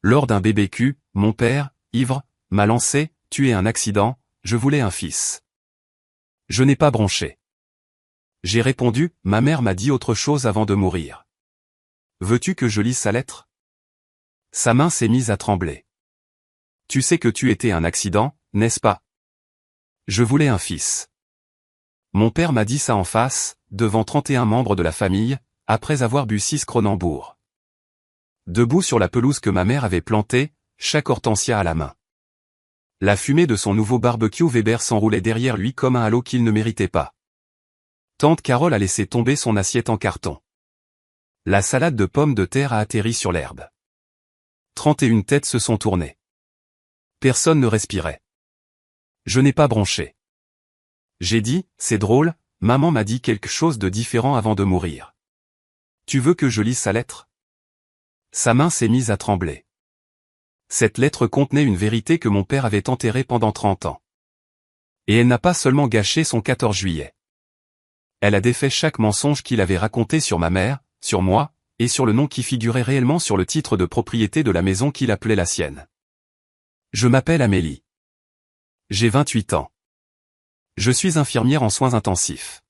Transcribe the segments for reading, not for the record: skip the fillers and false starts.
Lors d'un BBQ, mon père, ivre, m'a lancé, tu es un accident, je voulais un fils. Je n'ai pas bronché. J'ai répondu, ma mère m'a dit autre chose avant de mourir. Veux-tu que je lise sa lettre? Sa main s'est mise à trembler. Tu sais que tu étais un accident, n'est-ce pas? Je voulais un fils. Mon père m'a dit ça en face, devant 31 membres de la famille, après avoir bu 6 Cronenbourg. Debout sur la pelouse que ma mère avait plantée, chaque hortensia à la main. La fumée de son nouveau barbecue Weber s'enroulait derrière lui comme un halo qu'il ne méritait pas. Tante Carole a laissé tomber son assiette en carton. La salade de pommes de terre a atterri sur l'herbe. 31 têtes se sont tournées. Personne ne respirait. Je n'ai pas bronché. J'ai dit, c'est drôle, maman m'a dit quelque chose de différent avant de mourir. Tu veux que je lise sa lettre? Sa main s'est mise à trembler. Cette lettre contenait une vérité que mon père avait enterrée pendant 30 ans. Et elle n'a pas seulement gâché son 14 juillet. Elle a défait chaque mensonge qu'il avait raconté sur ma mère, sur moi, et sur le nom qui figurait réellement sur le titre de propriété de la maison qu'il appelait la sienne. Je m'appelle Amélie. J'ai 28 ans. Je suis infirmière en soins intensifs.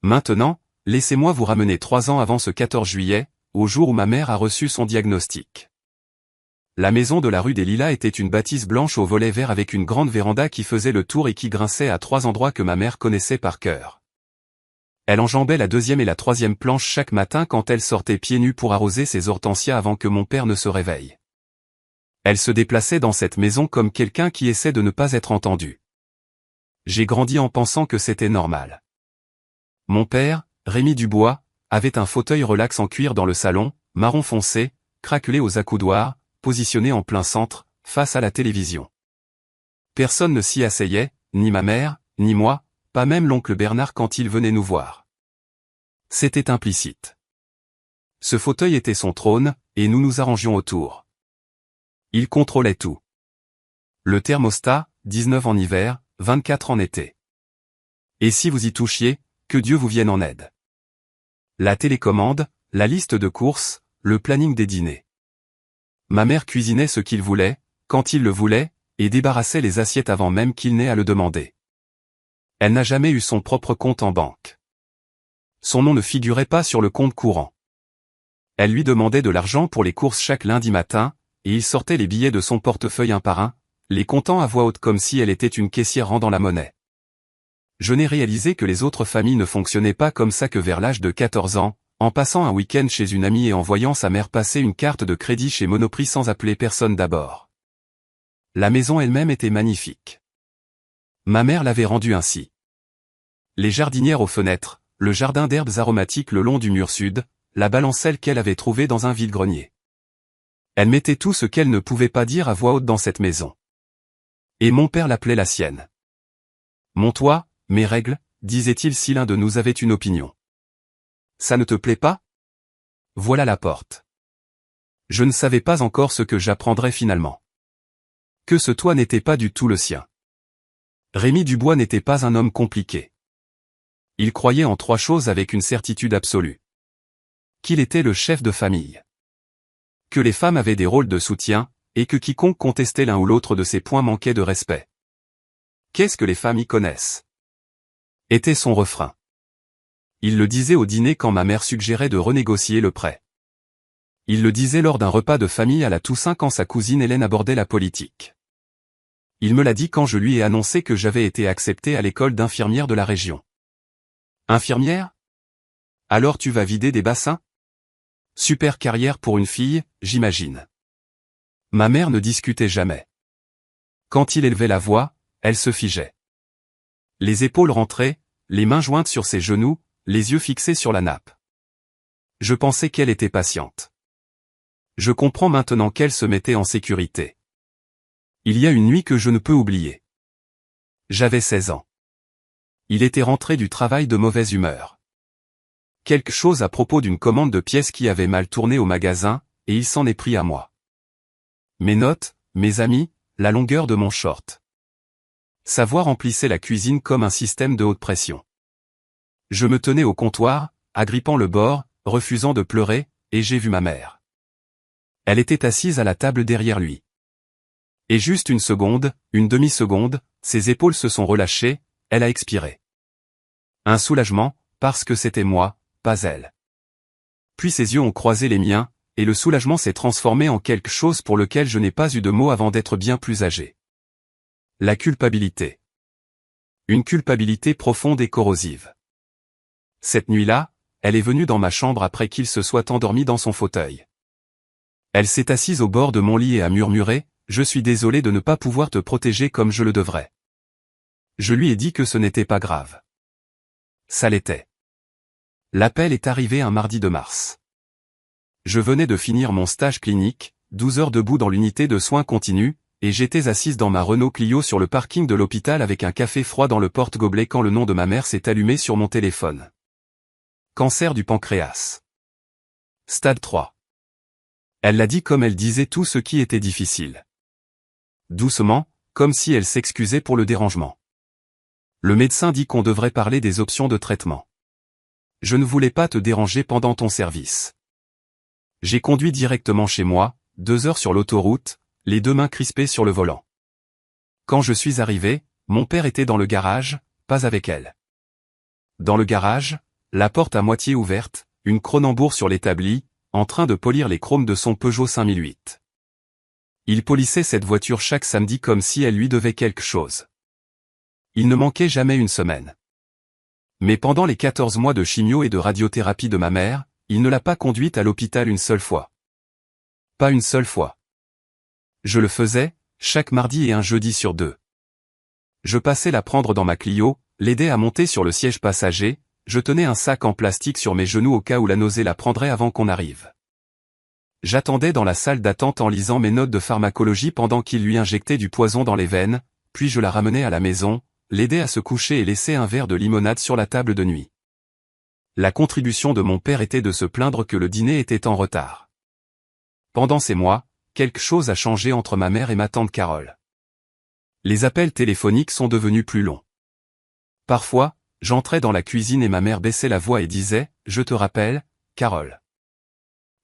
Maintenant, laissez-moi vous ramener 3 ans avant ce 14 juillet, au jour où ma mère a reçu son diagnostic. La maison de la rue des Lilas était une bâtisse blanche au volet vert avec une grande véranda qui faisait le tour et qui grinçait à 3 endroits que ma mère connaissait par cœur. Elle enjambait la 2e et la 3e planche chaque matin quand elle sortait pieds nus pour arroser ses hortensias avant que mon père ne se réveille. Elle se déplaçait dans cette maison comme quelqu'un qui essaie de ne pas être entendu. J'ai grandi en pensant que c'était normal. Mon père, Rémi Dubois, avait un fauteuil relax en cuir dans le salon, marron foncé, craquelé aux accoudoirs, positionné en plein centre, face à la télévision. Personne ne s'y asseyait, ni ma mère, ni moi, pas même l'oncle Bernard quand il venait nous voir. C'était implicite. Ce fauteuil était son trône, et nous nous arrangions autour. Il contrôlait tout. Le thermostat, 19 en hiver, 24 en été. Et si vous y touchiez, que Dieu vous vienne en aide. La télécommande, la liste de courses, le planning des dîners. Ma mère cuisinait ce qu'il voulait, quand il le voulait, et débarrassait les assiettes avant même qu'il n'ait à le demander. Elle n'a jamais eu son propre compte en banque. Son nom ne figurait pas sur le compte courant. Elle lui demandait de l'argent pour les courses chaque lundi matin, et il sortait les billets de son portefeuille un par un, les comptant à voix haute comme si elle était une caissière rendant la monnaie. Je n'ai réalisé que les autres familles ne fonctionnaient pas comme ça que vers l'âge de 14 ans, en passant un week-end chez une amie et en voyant sa mère passer une carte de crédit chez Monoprix sans appeler personne d'abord. La maison elle-même était magnifique. Ma mère l'avait rendue ainsi. Les jardinières aux fenêtres, le jardin d'herbes aromatiques le long du mur sud, la balancelle qu'elle avait trouvée dans un vide-grenier. Elle mettait tout ce qu'elle ne pouvait pas dire à voix haute dans cette maison. Et mon père l'appelait la sienne. Mon toit, mes règles, disait-il si l'un de nous avait une opinion. Ça ne te plaît pas? Voilà la porte. Je ne savais pas encore ce que j'apprendrais finalement. Que ce toit n'était pas du tout le sien. Rémi Dubois n'était pas un homme compliqué. Il croyait en 3 choses avec une certitude absolue. Qu'il était le chef de famille. Que les femmes avaient des rôles de soutien, et que quiconque contestait l'un ou l'autre de ces points manquait de respect. Qu'est-ce que les femmes y connaissent? Était son refrain. Il le disait au dîner quand ma mère suggérait de renégocier le prêt. Il le disait lors d'un repas de famille à la Toussaint quand sa cousine Hélène abordait la politique. Il me l'a dit quand je lui ai annoncé que j'avais été accepté à l'école d'infirmière de la région. Infirmière? Alors tu vas vider des bassins? Super carrière pour une fille, j'imagine. Ma mère ne discutait jamais. Quand il élevait la voix, elle se figeait. Les épaules rentrées, les mains jointes sur ses genoux, les yeux fixés sur la nappe. Je pensais qu'elle était patiente. Je comprends maintenant qu'elle se mettait en sécurité. Il y a une nuit que je ne peux oublier. J'avais 16 ans. Il était rentré du travail de mauvaise humeur. Quelque chose à propos d'une commande de pièces qui avait mal tourné au magasin, et il s'en est pris à moi. Mes notes, mes amis, la longueur de mon short. Sa voix remplissait la cuisine comme un système de haute pression. Je me tenais au comptoir, agrippant le bord, refusant de pleurer, et j'ai vu ma mère. Elle était assise à la table derrière lui. Et juste une seconde, une demi-seconde, ses épaules se sont relâchées, elle a expiré. Un soulagement, parce que c'était moi, pas elle. Puis ses yeux ont croisé les miens, et le soulagement s'est transformé en quelque chose pour lequel je n'ai pas eu de mots avant d'être bien plus âgé. La culpabilité. Une culpabilité profonde et corrosive. Cette nuit-là, elle est venue dans ma chambre après qu'il se soit endormi dans son fauteuil. Elle s'est assise au bord de mon lit et a murmuré « Je suis désolé de ne pas pouvoir te protéger comme je le devrais. » Je lui ai dit que ce n'était pas grave. Ça l'était. L'appel est arrivé un mardi de mars. Je venais de finir mon stage clinique, 12 heures debout dans l'unité de soins continus, et j'étais assise dans ma Renault Clio sur le parking de l'hôpital avec un café froid dans le porte-gobelet quand le nom de ma mère s'est allumé sur mon téléphone. Cancer du pancréas. Stade 3. Elle l'a dit comme elle disait tout ce qui était difficile. Doucement, comme si elle s'excusait pour le dérangement. Le médecin dit qu'on devrait parler des options de traitement. Je ne voulais pas te déranger pendant ton service. J'ai conduit directement chez moi, 2 heures sur l'autoroute, les deux mains crispées sur le volant. Quand je suis arrivé, mon père était dans le garage, pas avec elle. Dans le garage, la porte à moitié ouverte, une Cronenbourg sur l'établi, en train de polir les chromes de son Peugeot 5008. Il polissait cette voiture chaque samedi comme si elle lui devait quelque chose. Il ne manquait jamais une semaine. Mais pendant les 14 mois de chimio et de radiothérapie de ma mère, il ne l'a pas conduite à l'hôpital une seule fois. Pas une seule fois. Je le faisais, chaque mardi et un jeudi sur 2. Je passais la prendre dans ma Clio, l'aidais à monter sur le siège passager, je tenais un sac en plastique sur mes genoux au cas où la nausée la prendrait avant qu'on arrive. J'attendais dans la salle d'attente en lisant mes notes de pharmacologie pendant qu'il lui injectait du poison dans les veines, puis je la ramenais à la maison, l'aidais à se coucher et laissais un verre de limonade sur la table de nuit. La contribution de mon père était de se plaindre que le dîner était en retard. Pendant ces mois, quelque chose a changé entre ma mère et ma tante Carole. Les appels téléphoniques sont devenus plus longs. Parfois, j'entrais dans la cuisine et ma mère baissait la voix et disait « Je te rappelle, Carole ».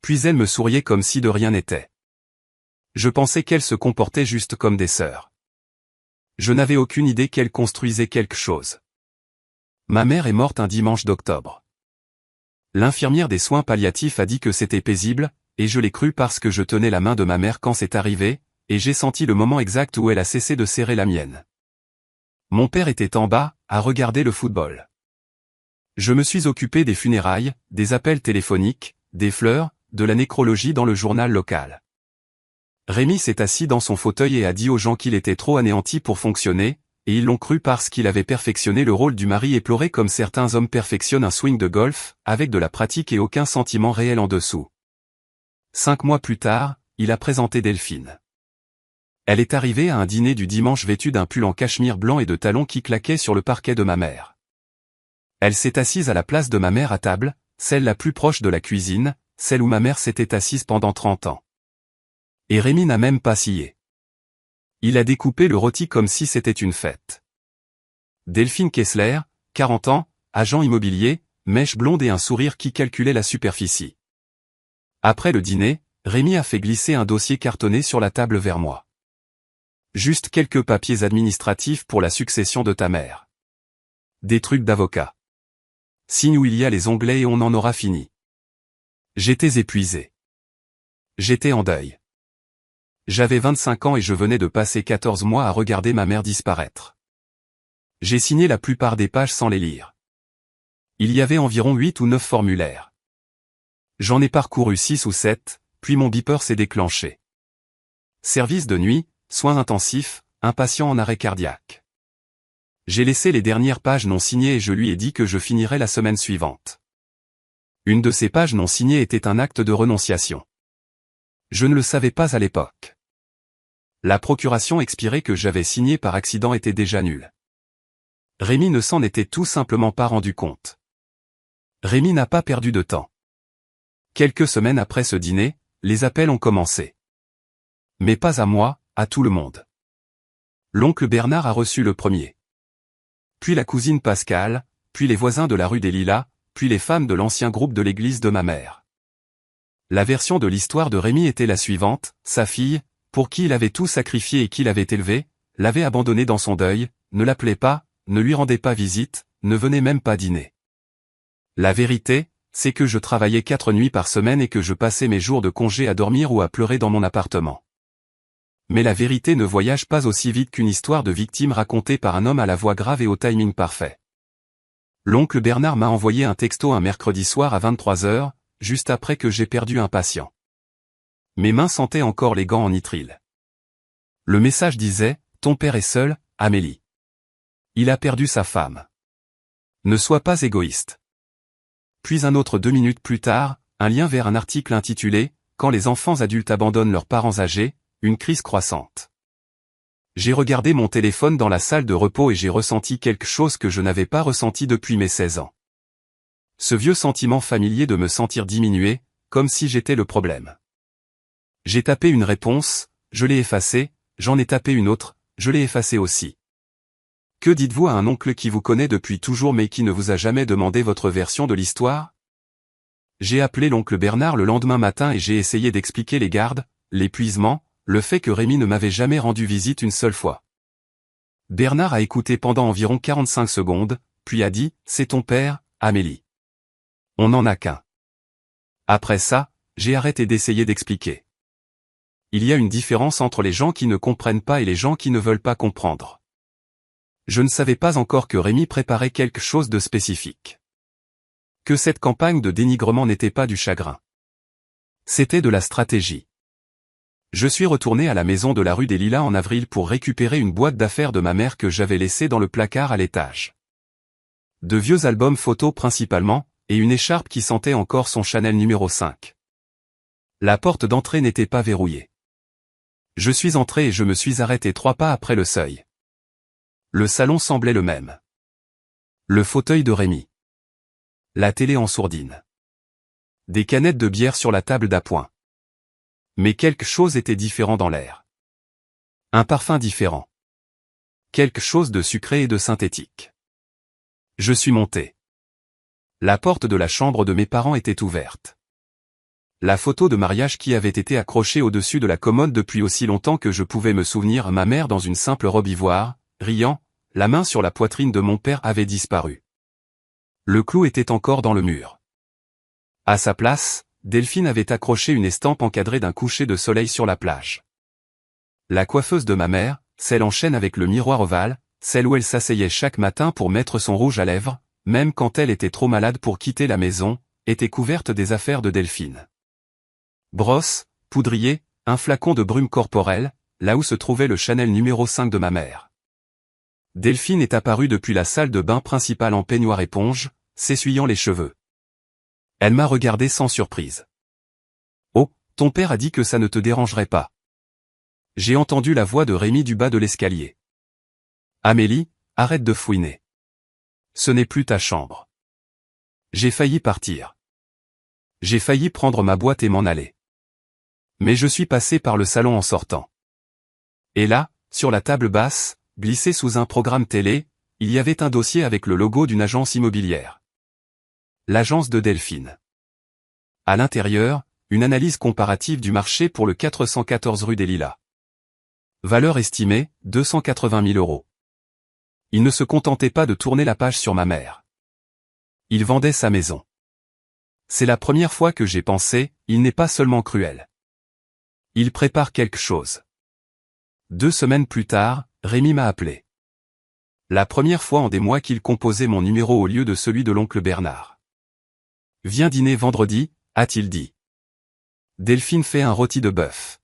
Puis elle me souriait comme si de rien n'était. Je pensais qu'elle se comportait juste comme des sœurs. Je n'avais aucune idée qu'elle construisait quelque chose. Ma mère est morte un dimanche d'octobre. L'infirmière des soins palliatifs a dit que c'était paisible, et je l'ai cru parce que je tenais la main de ma mère quand c'est arrivé, et j'ai senti le moment exact où elle a cessé de serrer la mienne. Mon père était en bas, à regarder le football. Je me suis occupé des funérailles, des appels téléphoniques, des fleurs, de la nécrologie dans le journal local. Rémi s'est assis dans son fauteuil et a dit aux gens qu'il était trop anéanti pour fonctionner, et ils l'ont cru parce qu'il avait perfectionné le rôle du mari éploré comme certains hommes perfectionnent un swing de golf, avec de la pratique et aucun sentiment réel en dessous. 5 mois plus tard, il a présenté Delphine. Elle est arrivée à un dîner du dimanche vêtue d'un pull en cachemire blanc et de talons qui claquaient sur le parquet de ma mère. Elle s'est assise à la place de ma mère à table, celle la plus proche de la cuisine, celle où ma mère s'était assise pendant 30 ans. Et Rémi n'a même pas scié. Il a découpé le rôti comme si c'était une fête. Delphine Kessler, 40 ans, agent immobilier, mèche blonde et un sourire qui calculait la superficie. Après le dîner, Rémi a fait glisser un dossier cartonné sur la table vers moi. Juste quelques papiers administratifs pour la succession de ta mère. Des trucs d'avocat. Signe où il y a les onglets et on en aura fini. J'étais épuisé. J'étais en deuil. J'avais 25 ans et je venais de passer 14 mois à regarder ma mère disparaître. J'ai signé la plupart des pages sans les lire. Il y avait environ 8 ou 9 formulaires. J'en ai parcouru 6 ou 7, puis mon beeper s'est déclenché. Service de nuit, soins intensifs, un patient en arrêt cardiaque. J'ai laissé les dernières pages non signées et je lui ai dit que je finirais la semaine suivante. Une de ces pages non signées était un acte de renonciation. Je ne le savais pas à l'époque. La procuration expirée que j'avais signée par accident était déjà nulle. Rémi ne s'en était tout simplement pas rendu compte. Rémi n'a pas perdu de temps. Quelques semaines après ce dîner, les appels ont commencé. Mais pas à moi, à tout le monde. L'oncle Bernard a reçu le premier. Puis la cousine Pascale, puis les voisins de la rue des Lilas, puis les femmes de l'ancien groupe de l'église de ma mère. La version de l'histoire de Rémi était la suivante: sa fille, pour qui il avait tout sacrifié et qu'il avait élevé, l'avait abandonné dans son deuil, ne l'appelait pas, ne lui rendait pas visite, ne venait même pas dîner. La vérité, c'est que je travaillais 4 nuits par semaine et que je passais mes jours de congé à dormir ou à pleurer dans mon appartement. Mais la vérité ne voyage pas aussi vite qu'une histoire de victime racontée par un homme à la voix grave et au timing parfait. L'oncle Bernard m'a envoyé un texto un mercredi soir à 23 h, juste après que j'ai perdu un patient. Mes mains sentaient encore les gants en nitrile. Le message disait: ton père est seul, Amélie. Il a perdu sa femme. Ne sois pas égoïste. Puis un autre 2 minutes plus tard, un lien vers un article intitulé « Quand les enfants adultes abandonnent leurs parents âgés, une crise croissante ». J'ai regardé mon téléphone dans la salle de repos et j'ai ressenti quelque chose que je n'avais pas ressenti depuis mes 16 ans. Ce vieux sentiment familier de me sentir diminué, comme si j'étais le problème. J'ai tapé une réponse, je l'ai effacée, j'en ai tapé une autre, je l'ai effacée aussi. Que dites-vous à un oncle qui vous connaît depuis toujours mais qui ne vous a jamais demandé votre version de l'histoire? J'ai appelé l'oncle Bernard le lendemain matin et j'ai essayé d'expliquer les gardes, l'épuisement, le fait que Rémi ne m'avait jamais rendu visite une seule fois. Bernard a écouté pendant environ 45 secondes, puis a dit: c'est ton père, Amélie. On n'en a qu'un. Après ça, j'ai arrêté d'essayer d'expliquer. Il y a une différence entre les gens qui ne comprennent pas et les gens qui ne veulent pas comprendre. Je ne savais pas encore que Rémi préparait quelque chose de spécifique. Que cette campagne de dénigrement n'était pas du chagrin. C'était de la stratégie. Je suis retourné à la maison de la rue des Lilas en avril pour récupérer une boîte d'affaires de ma mère que j'avais laissée dans le placard à l'étage. De vieux albums photos principalement, et une écharpe qui sentait encore son Chanel numéro 5. La porte d'entrée n'était pas verrouillée. Je suis entré et je me suis arrêté 3 pas après le seuil. Le salon semblait le même. Le fauteuil de Rémi. La télé en sourdine. Des canettes de bière sur la table d'appoint. Mais quelque chose était différent dans l'air. Un parfum différent. Quelque chose de sucré et de synthétique. Je suis monté. La porte de la chambre de mes parents était ouverte. La photo de mariage qui avait été accrochée au-dessus de la commode depuis aussi longtemps que je pouvais me souvenir, ma mère dans une simple robe ivoire, riant, la main sur la poitrine de mon père, avait disparu. Le clou était encore dans le mur. À sa place, Delphine avait accroché une estampe encadrée d'un coucher de soleil sur la plage. La coiffeuse de ma mère, celle en chêne avec le miroir ovale, celle où elle s'asseyait chaque matin pour mettre son rouge à lèvres, même quand elle était trop malade pour quitter la maison, était couverte des affaires de Delphine. Brosse, poudrier, un flacon de brume corporelle, là où se trouvait le Chanel numéro 5 de ma mère. Delphine est apparue depuis la salle de bain principale en peignoir éponge, s'essuyant les cheveux. Elle m'a regardé sans surprise. « Oh, ton père a dit que ça ne te dérangerait pas. » J'ai entendu la voix de Rémi du bas de l'escalier. « Amélie, arrête de fouiner. Ce n'est plus ta chambre. » J'ai failli partir. J'ai failli prendre ma boîte et m'en aller. Mais je suis passé par le salon en sortant. Et là, sur la table basse, glissé sous un programme télé, il y avait un dossier avec le logo d'une agence immobilière. L'agence de Delphine. À l'intérieur, une analyse comparative du marché pour le 414 rue des Lilas. Valeur estimée, 280 000 €. Il ne se contentait pas de tourner la page sur ma mère. Il vendait sa maison. C'est la première fois que j'ai pensé, il n'est pas seulement cruel. Il prépare quelque chose. 2 semaines plus tard, Rémi m'a appelé. La première fois en des mois qu'il composait mon numéro au lieu de celui de l'oncle Bernard. Viens dîner vendredi, a-t-il dit. Delphine fait un rôti de bœuf.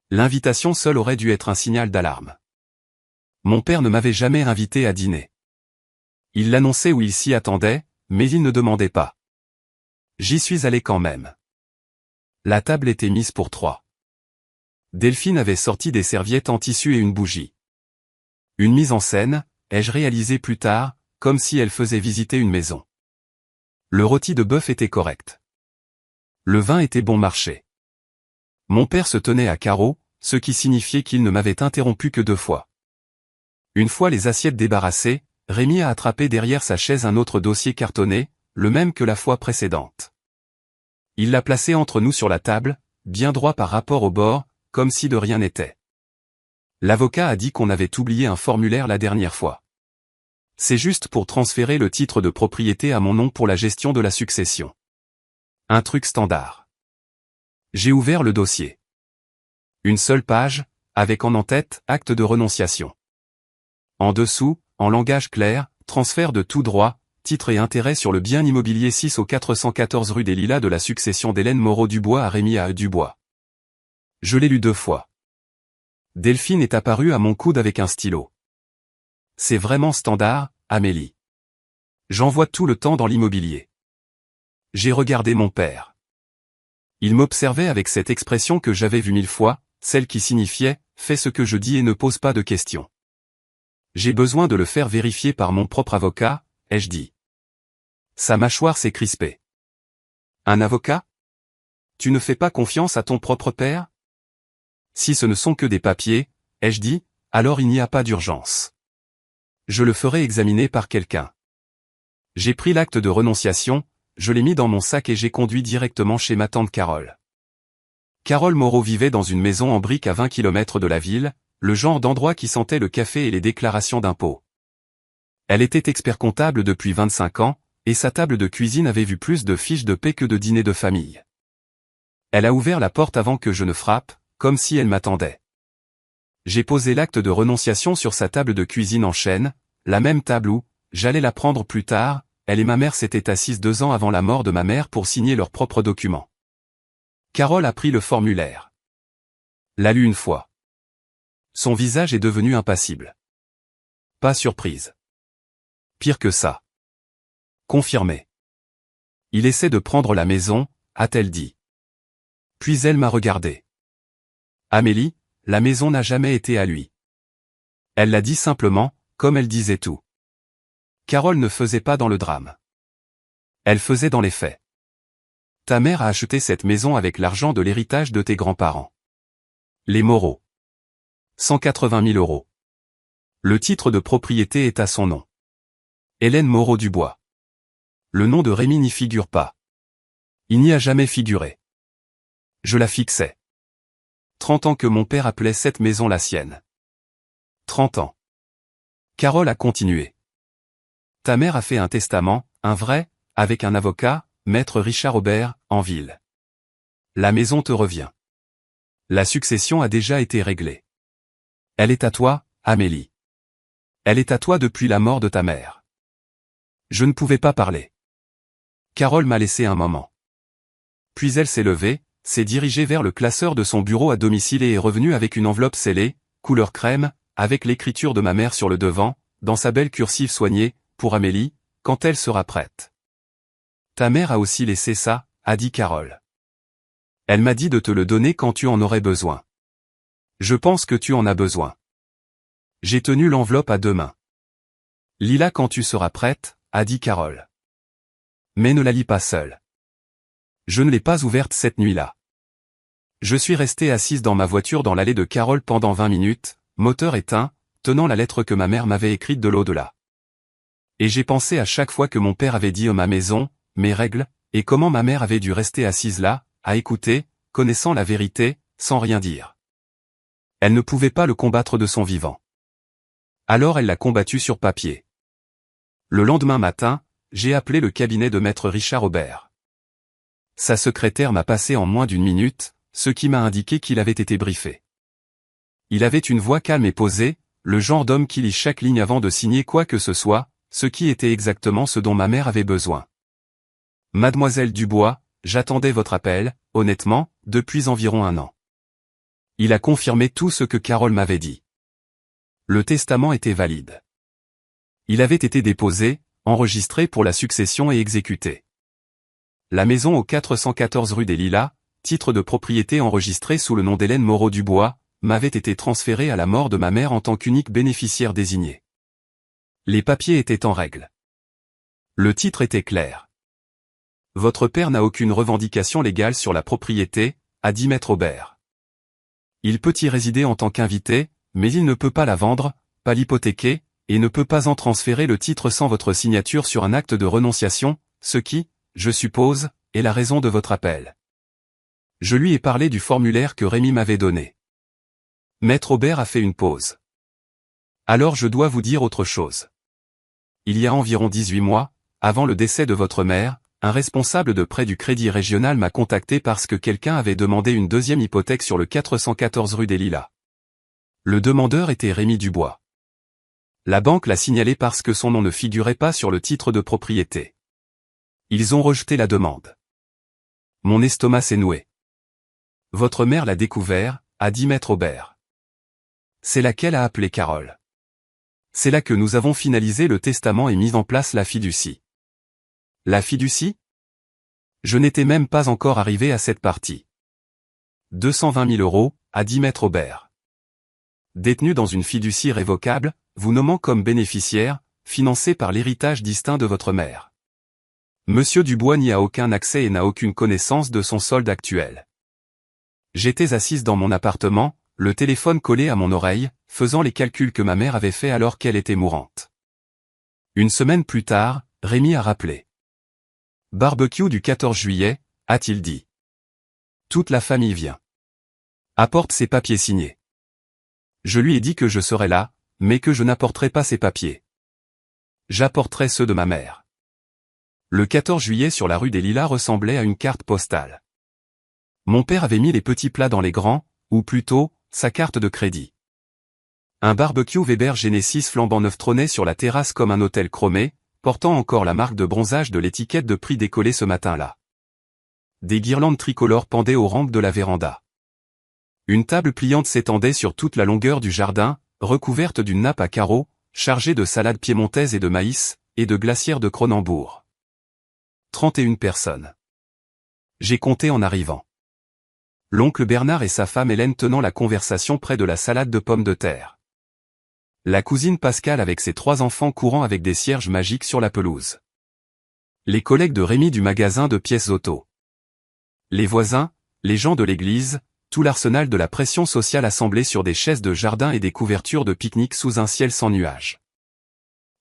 L'invitation seule aurait dû être un signal d'alarme. Mon père ne m'avait jamais invité à dîner. Il l'annonçait ou il s'y attendait, mais il ne demandait pas. J'y suis allé quand même. La table était mise pour 3. Delphine avait sorti des serviettes en tissu et une bougie. Une mise en scène, ai-je réalisé plus tard, comme si elle faisait visiter une maison. Le rôti de bœuf était correct. Le vin était bon marché. Mon père se tenait à carreau, ce qui signifiait qu'il ne m'avait interrompu que 2 fois. Une fois les assiettes débarrassées, Rémi a attrapé derrière sa chaise un autre dossier cartonné, le même que la fois précédente. Il l'a placé entre nous sur la table, bien droit par rapport au bord, comme si de rien n'était. L'avocat a dit qu'on avait oublié un formulaire la dernière fois. C'est juste pour transférer le titre de propriété à mon nom pour la gestion de la succession. Un truc standard. J'ai ouvert le dossier. Une seule page, avec en tête, acte de renonciation. En dessous, en langage clair, transfert de tout droit, titre et intérêt sur le bien immobilier 6 au 414 rue des Lilas de la succession d'Hélène Moreau-Dubois à Rémy A. Dubois. Je l'ai lu 2 fois. Delphine est apparue à mon coude avec un stylo. C'est vraiment standard, Amélie. J'en vois tout le temps dans l'immobilier. J'ai regardé mon père. Il m'observait avec cette expression que j'avais vue 1000 fois, celle qui signifiait « fais ce que je dis et ne pose pas de questions ». J'ai besoin de le faire vérifier par mon propre avocat, ai-je dit. Sa mâchoire s'est crispée. Un avocat? Tu ne fais pas confiance à ton propre père? Si ce ne sont que des papiers, ai-je dit, alors il n'y a pas d'urgence. Je le ferai examiner par quelqu'un. J'ai pris l'acte de renonciation, je l'ai mis dans mon sac et j'ai conduit directement chez ma tante Carole. Carole Moreau vivait dans une maison en briques à 20 km de la ville, le genre d'endroit qui sentait le café et les déclarations d'impôts. Elle était expert comptable depuis 25 ans, et sa table de cuisine avait vu plus de fiches de paie que de dîners de famille. Elle a ouvert la porte avant que je ne frappe, comme si elle m'attendait. J'ai posé l'acte de renonciation sur sa table de cuisine en chêne, la même table où, j'allais la prendre plus tard, elle et ma mère s'étaient assises 2 ans avant la mort de ma mère pour signer leurs propres documents. Carole a pris le formulaire. L'a lu une fois. Son visage est devenu impassible. Pas surprise. Pire que ça. Confirmé. Il essaie de prendre la maison, a-t-elle dit. Puis elle m'a regardé. Amélie, la maison n'a jamais été à lui. Elle l'a dit simplement, comme elle disait tout. Carole ne faisait pas dans le drame. Elle faisait dans les faits. Ta mère a acheté cette maison avec l'argent de l'héritage de tes grands-parents. Les Moreau. 180 000 €. Le titre de propriété est à son nom. Hélène Moreau-Dubois. Le nom de Rémy n'y figure pas. Il n'y a jamais figuré. Je la fixais. 30 ans que mon père appelait cette maison la sienne. 30 ans. Carole a continué. Ta mère a fait un testament, un vrai, avec un avocat, maître Richard Aubert, en ville. La maison te revient. La succession a déjà été réglée. Elle est à toi, Amélie. Elle est à toi depuis la mort de ta mère. Je ne pouvais pas parler. Carole m'a laissé un moment. Puis elle s'est levée, s'est dirigée vers le classeur de son bureau à domicile et est revenue avec une enveloppe scellée, couleur crème, avec l'écriture de ma mère sur le devant, dans sa belle cursive soignée, pour Amélie, quand elle sera prête. Ta mère a aussi laissé ça, a dit Carole. Elle m'a dit de te le donner quand tu en aurais besoin. Je pense que tu en as besoin. J'ai tenu l'enveloppe à 2 mains. Lis-la quand tu seras prête, a dit Carole. Mais ne la lis pas seule. Je ne l'ai pas ouverte cette nuit-là. Je suis restée assise dans ma voiture dans l'allée de Carole pendant 20 minutes, moteur éteint, tenant la lettre que ma mère m'avait écrite de l'au-delà. Et j'ai pensé à chaque fois que mon père avait dit ma maison, mes règles, et comment ma mère avait dû rester assise là, à écouter, connaissant la vérité, sans rien dire. Elle ne pouvait pas le combattre de son vivant. Alors elle l'a combattu sur papier. Le lendemain matin, j'ai appelé le cabinet de maître Richard Aubert. Sa secrétaire m'a passé en moins d'1 minute, ce qui m'a indiqué qu'il avait été briefé. Il avait une voix calme et posée, le genre d'homme qui lit chaque ligne avant de signer quoi que ce soit, ce qui était exactement ce dont ma mère avait besoin. Mademoiselle Dubois, j'attendais votre appel, honnêtement, depuis environ 1 an. Il a confirmé tout ce que Carole m'avait dit. Le testament était valide. Il avait été déposé, enregistré pour la succession et exécuté. La maison au 414 rue des Lilas, titre de propriété enregistré sous le nom d'Hélène Moreau-Dubois, m'avait été transférée à la mort de ma mère en tant qu'unique bénéficiaire désigné. Les papiers étaient en règle. Le titre était clair. Votre père n'a aucune revendication légale sur la propriété, a dit maître Aubert. Il peut y résider en tant qu'invité, mais il ne peut pas la vendre, pas l'hypothéquer, et ne peut pas en transférer le titre sans votre signature sur un acte de renonciation, ce qui, je suppose, est la raison de votre appel. Je lui ai parlé du formulaire que Rémi m'avait donné. Maître Aubert a fait une pause. Alors je dois vous dire autre chose. Il y a environ 18 mois, avant le décès de votre mère, un responsable de prêt du Crédit Régional m'a contacté parce que quelqu'un avait demandé une deuxième hypothèque sur le 414 rue des Lilas. Le demandeur était Rémi Dubois. La banque l'a signalé parce que son nom ne figurait pas sur le titre de propriété. Ils ont rejeté la demande. Mon estomac s'est noué. Votre mère l'a découvert, a dit Maître Aubert. C'est là qu'elle a appelé Carole. C'est là que nous avons finalisé le testament et mis en place la fiducie. La fiducie? Je n'étais même pas encore arrivé à cette partie. 220 000 €, a dit Maître Aubert. Détenu dans une fiducie révocable, vous nommant comme bénéficiaire, financé par l'héritage distinct de votre mère. Monsieur Dubois n'y a aucun accès et n'a aucune connaissance de son solde actuel. J'étais assise dans mon appartement, le téléphone collé à mon oreille, faisant les calculs que ma mère avait fait alors qu'elle était mourante. Une semaine plus tard, Rémi a rappelé. Barbecue du 14 juillet, a-t-il dit. Toute la famille vient. Apporte ses papiers signés. Je lui ai dit que je serais là, mais que je n'apporterais pas ses papiers. J'apporterais ceux de ma mère. Le 14 juillet sur la rue des Lilas ressemblait à une carte postale. Mon père avait mis les petits plats dans les grands, ou plutôt, sa carte de crédit. Un barbecue Weber Genesis flambant neuf trônait sur la terrasse comme un hôtel chromé, portant encore la marque de bronzage de l'étiquette de prix décollée ce matin-là. Des guirlandes tricolores pendaient aux rampes de la véranda. Une table pliante s'étendait sur toute la longueur du jardin, recouverte d'une nappe à carreaux, chargée de salades piémontaises et de maïs, et de glacières de Cronenbourg. 31 personnes. J'ai compté en arrivant. L'oncle Bernard et sa femme Hélène tenant la conversation près de la salade de pommes de terre. La cousine Pascale avec ses 3 enfants courant avec des cierges magiques sur la pelouse. Les collègues de Rémi du magasin de pièces auto. Les voisins, les gens de l'église, tout l'arsenal de la pression sociale assemblé sur des chaises de jardin et des couvertures de pique-nique sous un ciel sans nuages.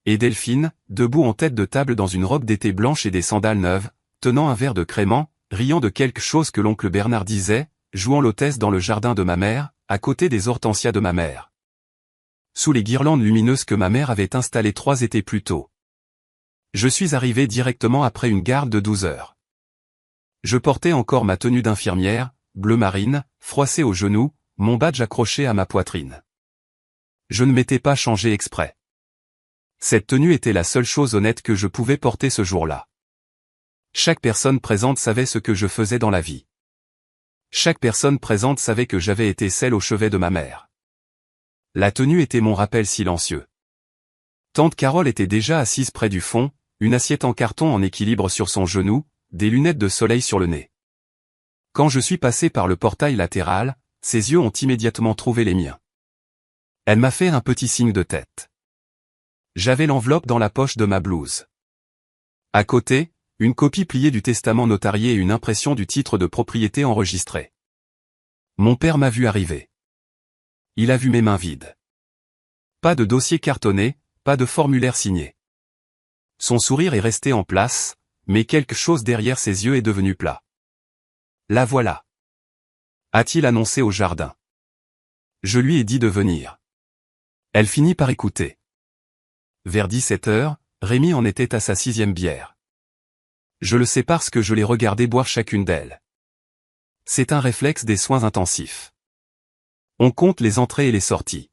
Et Delphine, debout en tête de table dans une robe d'été blanche et des sandales neuves, tenant un verre de crément, riant de quelque chose que l'oncle Bernard disait, jouant l'hôtesse dans le jardin de ma mère, à côté des hortensias de ma mère. Sous les guirlandes lumineuses que ma mère avait installées 3 étés plus tôt. Je suis arrivé directement après une garde de 12 heures. Je portais encore ma tenue d'infirmière, bleu marine, froissée aux genoux, mon badge accroché à ma poitrine. Je ne m'étais pas changé exprès. Cette tenue était la seule chose honnête que je pouvais porter ce jour-là. Chaque personne présente savait ce que je faisais dans la vie. Chaque personne présente savait que j'avais été celle au chevet de ma mère. La tenue était mon rappel silencieux. Tante Carole était déjà assise près du fond, une assiette en carton en équilibre sur son genou, des lunettes de soleil sur le nez. Quand je suis passé par le portail latéral, ses yeux ont immédiatement trouvé les miens. Elle m'a fait un petit signe de tête. J'avais l'enveloppe dans la poche de ma blouse. À côté, une copie pliée du testament notarié et une impression du titre de propriété enregistré. Mon père m'a vu arriver. Il a vu mes mains vides. Pas de dossier cartonné, pas de formulaire signé. Son sourire est resté en place, mais quelque chose derrière ses yeux est devenu plat. La voilà. A-t-il annoncé au jardin. Je lui ai dit de venir. Elle finit par écouter. Vers 17 heures, Rémi en était à sa 6e bière. Je le sais parce que je l'ai regardé boire chacune d'elles. C'est un réflexe des soins intensifs. On compte les entrées et les sorties.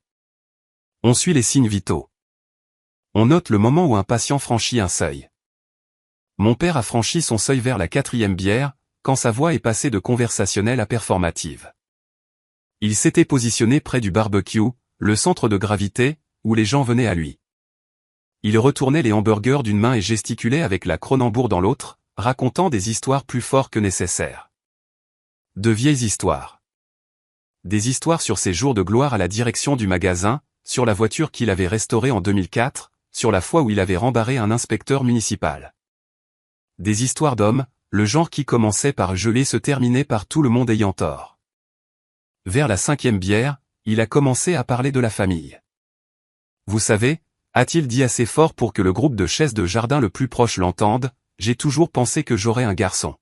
On suit les signes vitaux. On note le moment où un patient franchit un seuil. Mon père a franchi son seuil vers la 4e bière, quand sa voix est passée de conversationnelle à performative. Il s'était positionné près du barbecue, le centre de gravité, où les gens venaient à lui. Il retournait les hamburgers d'une main et gesticulait avec la Cronenbourg dans l'autre, racontant des histoires plus fortes que nécessaire. De vieilles histoires. Des histoires sur ses jours de gloire à la direction du magasin, sur la voiture qu'il avait restaurée en 2004, sur la fois où il avait rembarré un inspecteur municipal. Des histoires d'hommes, le genre qui commençait par geler se terminait par tout le monde ayant tort. Vers la 5e bière, il a commencé à parler de la famille. Vous savez, a-t-il dit assez fort pour que le groupe de chaises de jardin le plus proche l'entende, j'ai toujours pensé que j'aurais un garçon.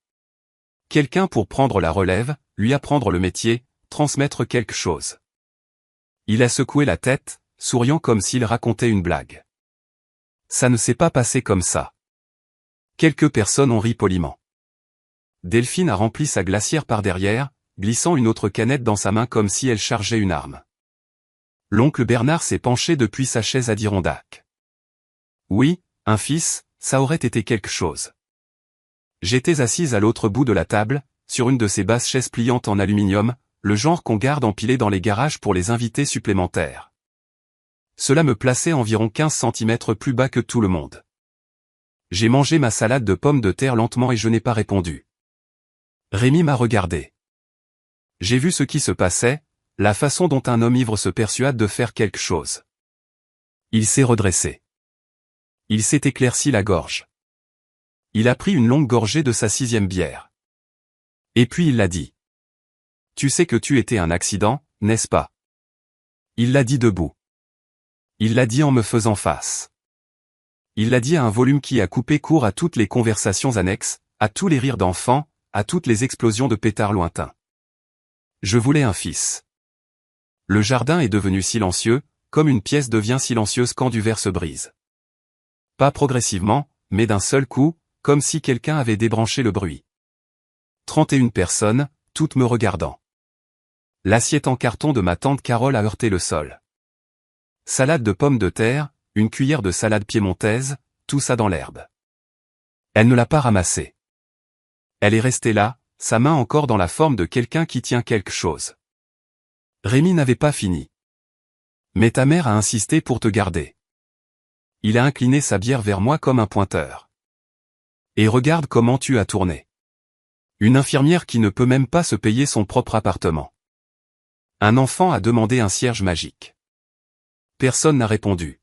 Quelqu'un pour prendre la relève, lui apprendre le métier, transmettre quelque chose. Il a secoué la tête, souriant comme s'il racontait une blague. Ça ne s'est pas passé comme ça. Quelques personnes ont ri poliment. Delphine a rempli sa glacière par derrière, glissant une autre canette dans sa main comme si elle chargeait une arme. L'oncle Bernard s'est penché depuis sa chaise Adirondack. Oui, un fils, ça aurait été quelque chose. J'étais assise à l'autre bout de la table, sur une de ces basses chaises pliantes en aluminium, le genre qu'on garde empilées dans les garages pour les invités supplémentaires. Cela me plaçait environ 15 cm plus bas que tout le monde. J'ai mangé ma salade de pommes de terre lentement et je n'ai pas répondu. Rémi m'a regardé. J'ai vu ce qui se passait, la façon dont un homme ivre se persuade de faire quelque chose. Il s'est redressé. Il s'est éclairci la gorge. Il a pris une longue gorgée de sa 6e bière. Et puis il l'a dit. Tu sais que tu étais un accident, n'est-ce pas? Il l'a dit debout. Il l'a dit en me faisant face. Il l'a dit à un volume qui a coupé court à toutes les conversations annexes, à tous les rires d'enfants, à toutes les explosions de pétards lointains. Je voulais un fils. Le jardin est devenu silencieux, comme une pièce devient silencieuse quand du verre se brise. Pas progressivement, mais d'un seul coup, comme si quelqu'un avait débranché le bruit. 31 personnes, toutes me regardant. L'assiette en carton de ma tante Carole a heurté le sol. Salade de pommes de terre, une cuillère de salade piémontaise, tout ça dans l'herbe. Elle ne l'a pas ramassé. Elle est restée là, sa main encore dans la forme de quelqu'un qui tient quelque chose. Rémi n'avait pas fini. Mais ta mère a insisté pour te garder. Il a incliné sa bière vers moi comme un pointeur. Et regarde comment tu as tourné. Une infirmière qui ne peut même pas se payer son propre appartement. Un enfant a demandé un cierge magique. Personne n'a répondu.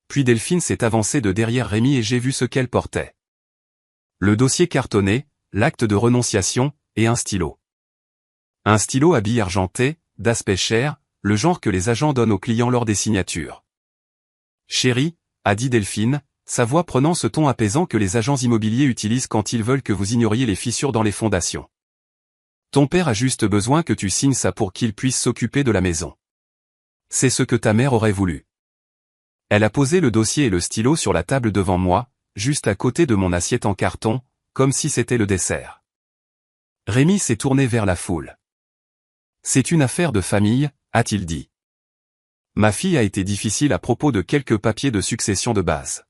Puis Delphine s'est avancée de derrière Rémi et j'ai vu ce qu'elle portait. Le dossier cartonné, l'acte de renonciation, et un stylo. Un stylo à billes argentées, d'aspect cher, le genre que les agents donnent aux clients lors des signatures. Chérie, a dit Delphine, sa voix prenant ce ton apaisant que les agents immobiliers utilisent quand ils veulent que vous ignoriez les fissures dans les fondations. Ton père a juste besoin que tu signes ça pour qu'il puisse s'occuper de la maison. C'est ce que ta mère aurait voulu. Elle a posé le dossier et le stylo sur la table devant moi, juste à côté de mon assiette en carton, comme si c'était le dessert. Rémi s'est tourné vers la foule. C'est une affaire de famille, a-t-il dit. Ma fille a été difficile à propos de quelques papiers de succession de base.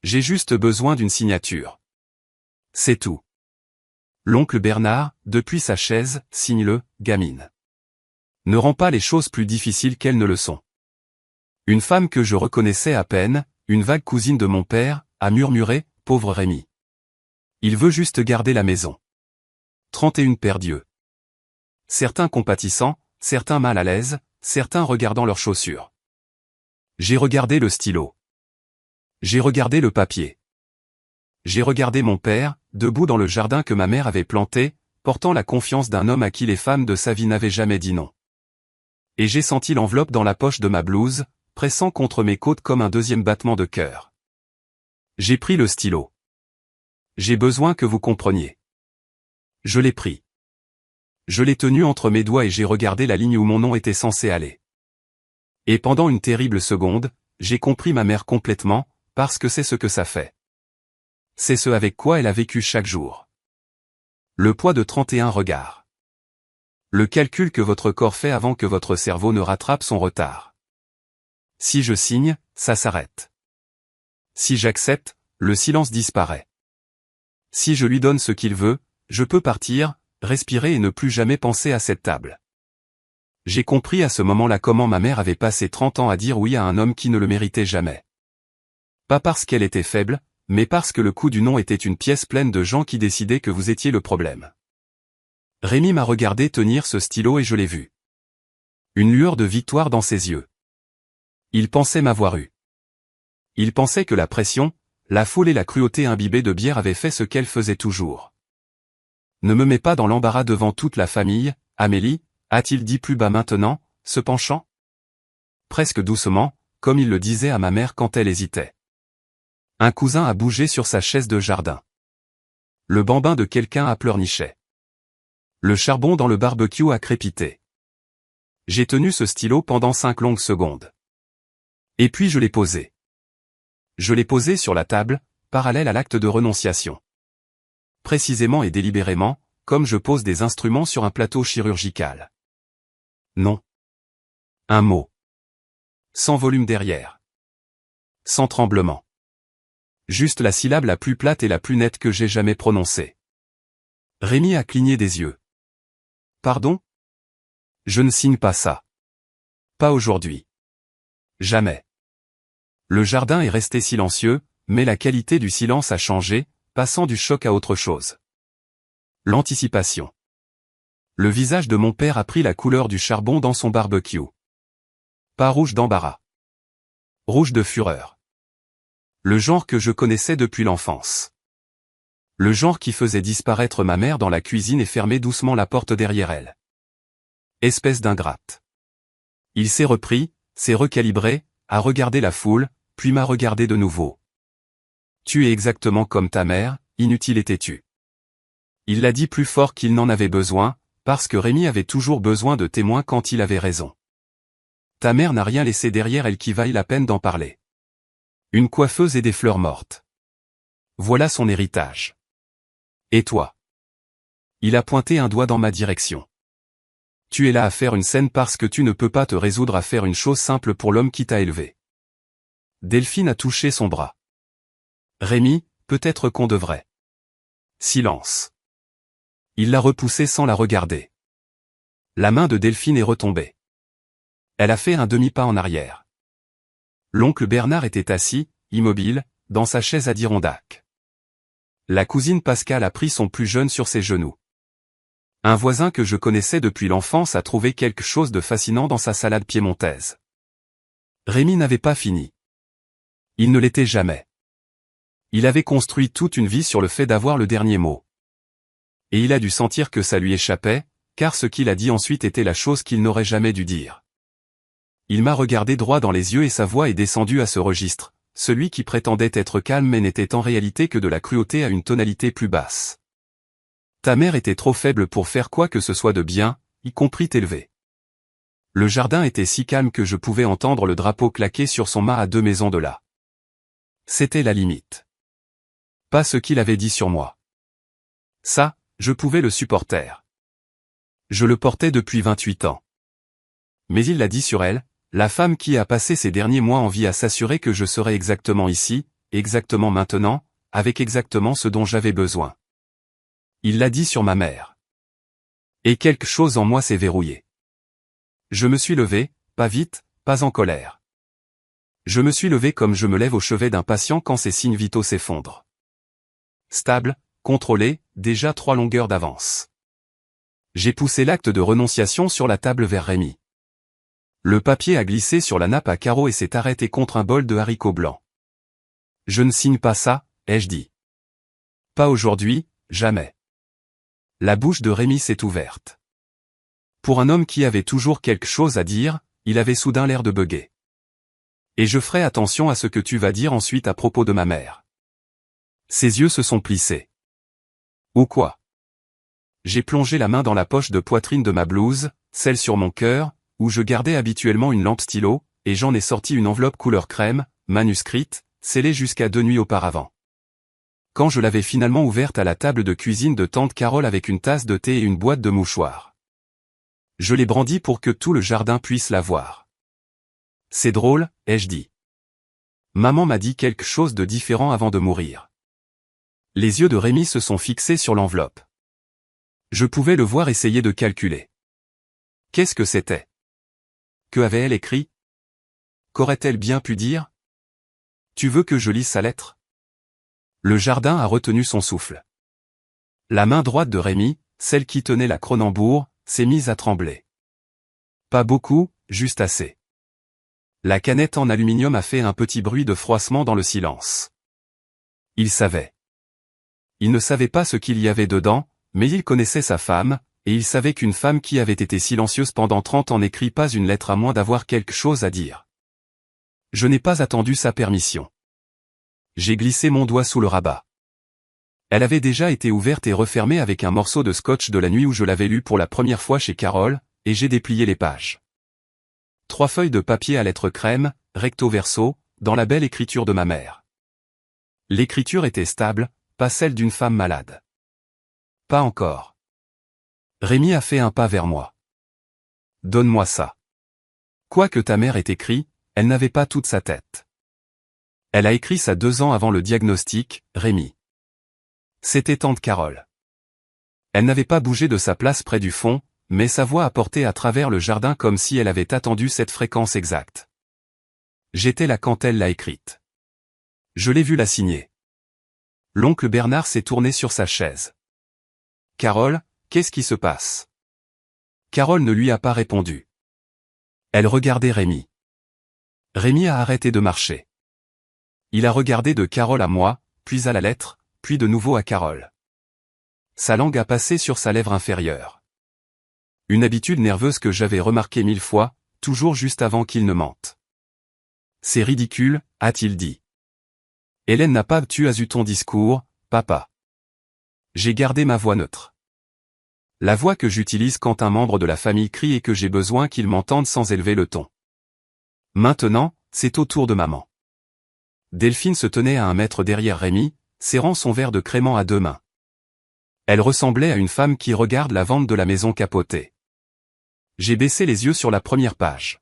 J'ai juste besoin d'une signature. C'est tout. L'oncle Bernard, depuis sa chaise, signe-le, gamine. Ne rend pas les choses plus difficiles qu'elles ne le sont. Une femme que je reconnaissais à peine, une vague cousine de mon père, a murmuré, pauvre Rémi. Il veut juste garder la maison. 31 pères Dieu. Certains compatissants, certains mal à l'aise, certains regardant leurs chaussures. J'ai regardé le stylo. J'ai regardé le papier. J'ai regardé mon père, debout dans le jardin que ma mère avait planté, portant la confiance d'un homme à qui les femmes de sa vie n'avaient jamais dit non. Et j'ai senti l'enveloppe dans la poche de ma blouse, pressant contre mes côtes comme un deuxième battement de cœur. J'ai pris le stylo. J'ai besoin que vous compreniez. Je l'ai pris. Je l'ai tenu entre mes doigts et j'ai regardé la ligne où mon nom était censé aller. Et pendant une terrible seconde, j'ai compris ma mère complètement, parce que c'est ce que ça fait. C'est ce avec quoi elle a vécu chaque jour. Le poids de 31 regards. Le calcul que votre corps fait avant que votre cerveau ne rattrape son retard. Si je signe, ça s'arrête. Si j'accepte, le silence disparaît. Si je lui donne ce qu'il veut, je peux partir, respirer et ne plus jamais penser à cette table. J'ai compris à ce moment-là comment ma mère avait passé 30 ans à dire oui à un homme qui ne le méritait jamais. Pas parce qu'elle était faible, mais parce que le coup du non était une pièce pleine de gens qui décidaient que vous étiez le problème. Rémi m'a regardé tenir ce stylo et je l'ai vu. Une lueur de victoire dans ses yeux. Il pensait m'avoir eu. Il pensait que la pression, la foule et la cruauté imbibée de bière avaient fait ce qu'elle faisait toujours. Ne me mets pas dans l'embarras devant toute la famille, Amélie, a-t-il dit plus bas maintenant, se penchant? Presque doucement, comme il le disait à ma mère quand elle hésitait. Un cousin a bougé sur sa chaise de jardin. Le bambin de quelqu'un a pleurniché. Le charbon dans le barbecue a crépité. J'ai tenu ce stylo pendant 5 longues secondes. Et puis je l'ai posé. Je l'ai posé sur la table, parallèle à l'acte de renonciation. Précisément et délibérément, comme je pose des instruments sur un plateau chirurgical. Non. Un mot. Sans volume derrière. Sans tremblement. Juste la syllabe la plus plate et la plus nette que j'ai jamais prononcée. Rémi a cligné des yeux. Pardon? Je ne signe pas ça. Pas aujourd'hui. Jamais. Le jardin est resté silencieux, mais la qualité du silence a changé, passant du choc à autre chose. L'anticipation. Le visage de mon père a pris la couleur du charbon dans son barbecue. Pas rouge d'embarras. Rouge de fureur. Le genre que je connaissais depuis l'enfance. Le genre qui faisait disparaître ma mère dans la cuisine et fermer doucement la porte derrière elle. Espèce d'ingrate. Il s'est repris, s'est recalibré, a regardé la foule, puis m'a regardé de nouveau. Tu es exactement comme ta mère, inutile et têtu. Il l'a dit plus fort qu'il n'en avait besoin, parce que Rémi avait toujours besoin de témoins quand il avait raison. Ta mère n'a rien laissé derrière elle qui vaille la peine d'en parler. Une coiffeuse et des fleurs mortes. Voilà son héritage. Et toi? Il a pointé un doigt dans ma direction. Tu es là à faire une scène parce que tu ne peux pas te résoudre à faire une chose simple pour l'homme qui t'a élevé. Delphine a touché son bras. Rémi, peut-être qu'on devrait. Silence. Il l'a repoussée sans la regarder. La main de Delphine est retombée. Elle a fait un demi-pas en arrière. L'oncle Bernard était assis, immobile, dans sa chaise Adirondack. La cousine Pascale a pris son plus jeune sur ses genoux. Un voisin que je connaissais depuis l'enfance a trouvé quelque chose de fascinant dans sa salade piémontaise. Rémi n'avait pas fini. Il ne l'était jamais. Il avait construit toute une vie sur le fait d'avoir le dernier mot. Et il a dû sentir que ça lui échappait, car ce qu'il a dit ensuite était la chose qu'il n'aurait jamais dû dire. Il m'a regardé droit dans les yeux et sa voix est descendue à ce registre, celui qui prétendait être calme mais n'était en réalité que de la cruauté à une tonalité plus basse. Ta mère était trop faible pour faire quoi que ce soit de bien, y compris t'élever. Le jardin était si calme que je pouvais entendre le drapeau claquer sur son mât à 2 maisons de là. C'était la limite. Pas ce qu'il avait dit sur moi. Ça, je pouvais le supporter. Je le portais depuis 28 ans. Mais il l'a dit sur elle, la femme qui a passé ces derniers mois en vie à s'assurer que je serais exactement ici, exactement maintenant, avec exactement ce dont j'avais besoin. Il l'a dit sur ma mère. Et quelque chose en moi s'est verrouillé. Je me suis levé, pas vite, pas en colère. Je me suis levé comme je me lève au chevet d'un patient quand ses signes vitaux s'effondrent. Stable, contrôlé, déjà 3 longueurs d'avance. J'ai poussé l'acte de renonciation sur la table vers Rémi. Le papier a glissé sur la nappe à carreaux et s'est arrêté contre un bol de haricots blancs. Je ne signe pas ça, ai-je dit. Pas aujourd'hui, jamais. La bouche de Rémi s'est ouverte. Pour un homme qui avait toujours quelque chose à dire, il avait soudain l'air de bugger. Et je ferai attention à ce que tu vas dire ensuite à propos de ma mère. Ses yeux se sont plissés. Ou quoi? J'ai plongé la main dans la poche de poitrine de ma blouse, celle sur mon cœur, où je gardais habituellement une lampe stylo, et j'en ai sorti une enveloppe couleur crème, manuscrite, scellée jusqu'à 2 nuits auparavant. Quand je l'avais finalement ouverte à la table de cuisine de tante Carole avec une tasse de thé et une boîte de mouchoirs. Je l'ai brandie pour que tout le jardin puisse la voir. C'est drôle, ai-je dit. Maman m'a dit quelque chose de différent avant de mourir. Les yeux de Rémi se sont fixés sur l'enveloppe. Je pouvais le voir essayer de calculer. Qu'est-ce que c'était? Que avait-elle écrit? Qu'aurait-elle bien pu dire? Tu veux que je lise sa lettre? Le jardin a retenu son souffle. La main droite de Rémi, celle qui tenait la Cronenbourg, s'est mise à trembler. Pas beaucoup, juste assez. La canette en aluminium a fait un petit bruit de froissement dans le silence. Il savait. Il ne savait pas ce qu'il y avait dedans, mais il connaissait sa femme, et il savait qu'une femme qui avait été silencieuse pendant 30 ans n'écrit pas une lettre à moins d'avoir quelque chose à dire. Je n'ai pas attendu sa permission. J'ai glissé mon doigt sous le rabat. Elle avait déjà été ouverte et refermée avec un morceau de scotch de la nuit où je l'avais lu pour la première fois chez Carole, et j'ai déplié les pages. 3 feuilles de papier à lettres crème, recto verso, dans la belle écriture de ma mère. L'écriture était stable, pas celle d'une femme malade. Pas encore. Rémi a fait un pas vers moi. Donne-moi ça. Quoi que ta mère ait écrit, elle n'avait pas toute sa tête. Elle a écrit ça 2 ans avant le diagnostic, Rémi. C'était tante Carole. Elle n'avait pas bougé de sa place près du fond, mais sa voix apportait à travers le jardin comme si elle avait attendu cette fréquence exacte. J'étais là quand elle l'a écrite. Je l'ai vue la signer. L'oncle Bernard s'est tourné sur sa chaise. Carole, qu'est-ce qui se passe? Carole ne lui a pas répondu. Elle regardait Rémi. Rémi a arrêté de marcher. Il a regardé de Carole à moi, puis à la lettre, puis de nouveau à Carole. Sa langue a passé sur sa lèvre inférieure. Une habitude nerveuse que j'avais remarquée 1000 fois, toujours juste avant qu'il ne mente. C'est ridicule, a-t-il dit. Hélène n'a pas tu as eu ton discours, papa. J'ai gardé ma voix neutre. La voix que j'utilise quand un membre de la famille crie et que j'ai besoin qu'il m'entende sans élever le ton. Maintenant, c'est au tour de maman. Delphine se tenait à 1 mètre derrière Rémi, serrant son verre de crément à 2 mains. Elle ressemblait à une femme qui regarde la vente de la maison capotée. J'ai baissé les yeux sur la première page.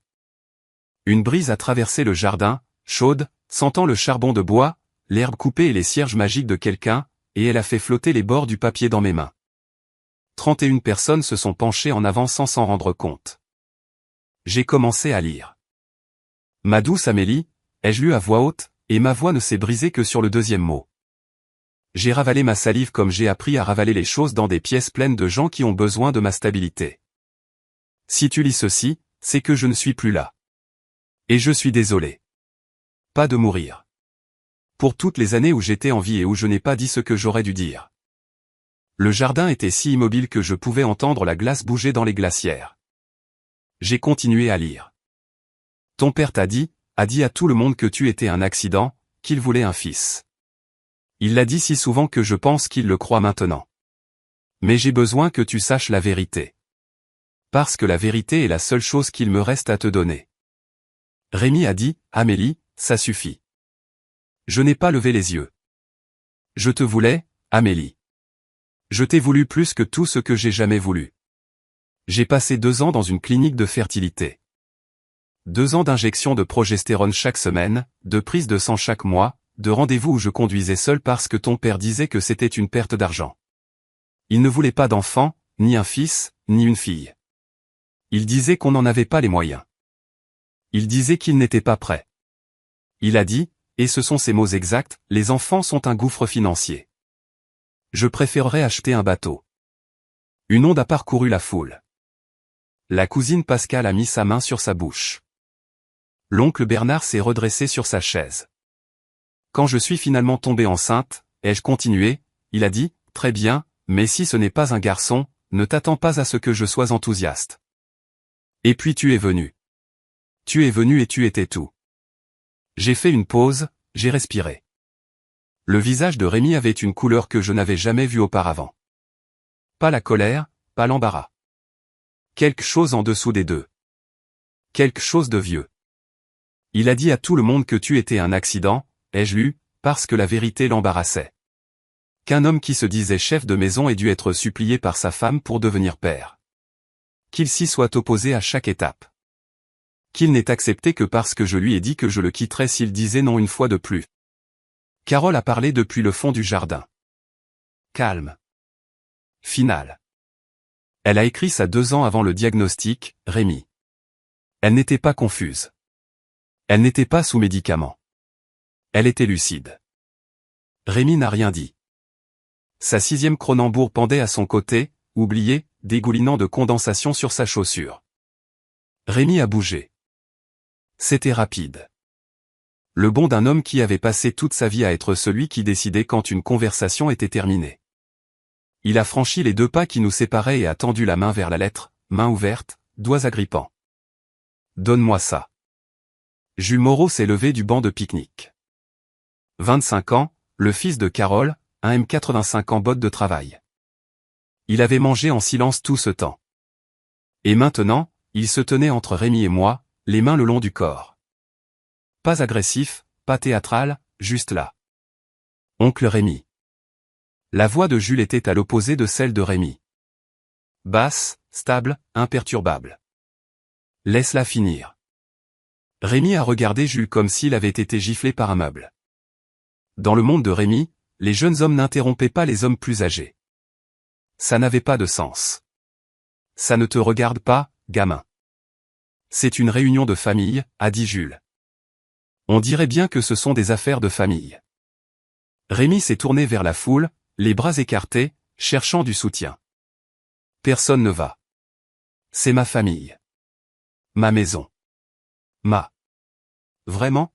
Une brise a traversé le jardin, chaude, sentant le charbon de bois, l'herbe coupée et les cierges magiques de quelqu'un, et elle a fait flotter les bords du papier dans mes mains. 31 personnes se sont penchées en avant sans s'en rendre compte. J'ai commencé à lire. Ma douce Amélie, ai-je lu à voix haute, et ma voix ne s'est brisée que sur le 2e mot. J'ai ravalé ma salive comme j'ai appris à ravaler les choses dans des pièces pleines de gens qui ont besoin de ma stabilité. Si tu lis ceci, c'est que je ne suis plus là. Et je suis désolé. Pas de mourir. Pour toutes les années où j'étais en vie et où je n'ai pas dit ce que j'aurais dû dire. Le jardin était si immobile que je pouvais entendre la glace bouger dans les glacières. J'ai continué à lire. Ton père a dit à tout le monde que tu étais un accident, qu'il voulait un fils. Il l'a dit si souvent que je pense qu'il le croit maintenant. Mais j'ai besoin que tu saches la vérité. Parce que la vérité est la seule chose qu'il me reste à te donner. Rémi a dit, Amélie, ça suffit. Je n'ai pas levé les yeux. Je te voulais, Amélie. Je t'ai voulu plus que tout ce que j'ai jamais voulu. J'ai passé 2 ans dans une clinique de fertilité. 2 ans d'injection de progestérone chaque semaine, de prise de sang chaque mois, de rendez-vous où je conduisais seul parce que ton père disait que c'était une perte d'argent. Il ne voulait pas d'enfant, ni un fils, ni une fille. Il disait qu'on n'en avait pas les moyens. Il disait qu'il n'était pas prêt. Il a dit, et ce sont ses mots exacts, les enfants sont un gouffre financier. Je préférerais acheter un bateau. Une onde a parcouru la foule. La cousine Pascale a mis sa main sur sa bouche. L'oncle Bernard s'est redressé sur sa chaise. Quand je suis finalement tombée enceinte, ai-je continué, il a dit, très bien, mais si ce n'est pas un garçon, ne t'attends pas à ce que je sois enthousiaste. Et puis tu es venu. Tu es venu et tu étais tout. J'ai fait une pause, j'ai respiré. Le visage de Rémi avait une couleur que je n'avais jamais vue auparavant. Pas la colère, pas l'embarras. Quelque chose en dessous des deux. Quelque chose de vieux. Il a dit à tout le monde que tu étais un accident, ai-je lu, parce que la vérité l'embarrassait. Qu'un homme qui se disait chef de maison ait dû être supplié par sa femme pour devenir père. Qu'il s'y soit opposé à chaque étape. Qu'il n'ait accepté que parce que je lui ai dit que je le quitterais s'il disait non une fois de plus. Carole a parlé depuis le fond du jardin. Calme. Final. Elle a écrit ça 2 ans avant le diagnostic, Rémi. Elle n'était pas confuse. Elle n'était pas sous médicaments. Elle était lucide. Rémi n'a rien dit. Sa 6e Cronenbourg pendait à son côté, oublié, dégoulinant de condensation sur sa chaussure. Rémi a bougé. C'était rapide. Le bond d'un homme qui avait passé toute sa vie à être celui qui décidait quand une conversation était terminée. Il a franchi les 2 pas qui nous séparaient et a tendu la main vers la lettre, main ouverte, doigts agrippants. Donne-moi ça. Jules Moreau s'est levé du banc de pique-nique. 25 ans, le fils de Carole, un M85 en bottes de travail. Il avait mangé en silence tout ce temps. Et maintenant, il se tenait entre Rémi et moi, les mains le long du corps. Pas agressif, pas théâtral, juste là. Oncle Rémi. La voix de Jules était à l'opposé de celle de Rémi. Basse, stable, imperturbable. Laisse-la finir. Rémi a regardé Jules comme s'il avait été giflé par un meuble. Dans le monde de Rémi, les jeunes hommes n'interrompaient pas les hommes plus âgés. Ça n'avait pas de sens. Ça ne te regarde pas, gamin. C'est une réunion de famille, a dit Jules. On dirait bien que ce sont des affaires de famille. Rémi s'est tourné vers la foule, les bras écartés, cherchant du soutien. Personne ne va. C'est ma famille. Ma maison. Vraiment?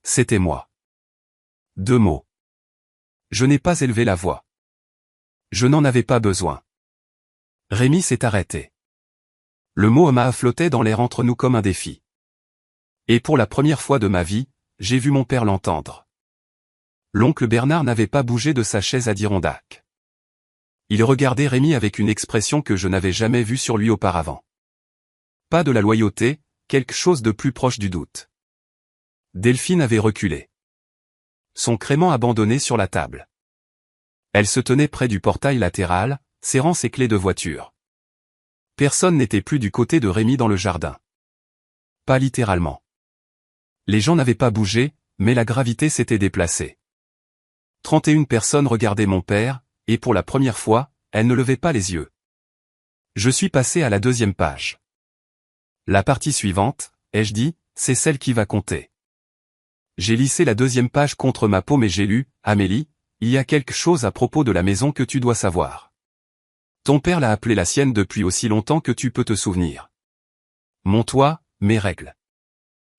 C'était moi. 2 mots. Je n'ai pas élevé la voix. Je n'en avais pas besoin. Rémi s'est arrêté. Le mot m'a flottait dans l'air entre nous comme un défi. Et pour la première fois de ma vie, j'ai vu mon père l'entendre. L'oncle Bernard n'avait pas bougé de sa chaise Adirondack. Il regardait Rémi avec une expression que je n'avais jamais vue sur lui auparavant. Pas de la loyauté, quelque chose de plus proche du doute. Delphine avait reculé. Son crément abandonné sur la table. Elle se tenait près du portail latéral, serrant ses clés de voiture. Personne n'était plus du côté de Rémi dans le jardin. Pas littéralement. Les gens n'avaient pas bougé, mais la gravité s'était déplacée. 31 personnes regardaient mon père, et pour la première fois, elles ne levaient pas les yeux. Je suis passé à la 2e page. La partie suivante, ai-je dit, c'est celle qui va compter. J'ai lissé la 2e page contre ma paume et j'ai lu, Amélie, il y a quelque chose à propos de la maison que tu dois savoir. Ton père l'a appelée la sienne depuis aussi longtemps que tu peux te souvenir. Mon toit, mes règles.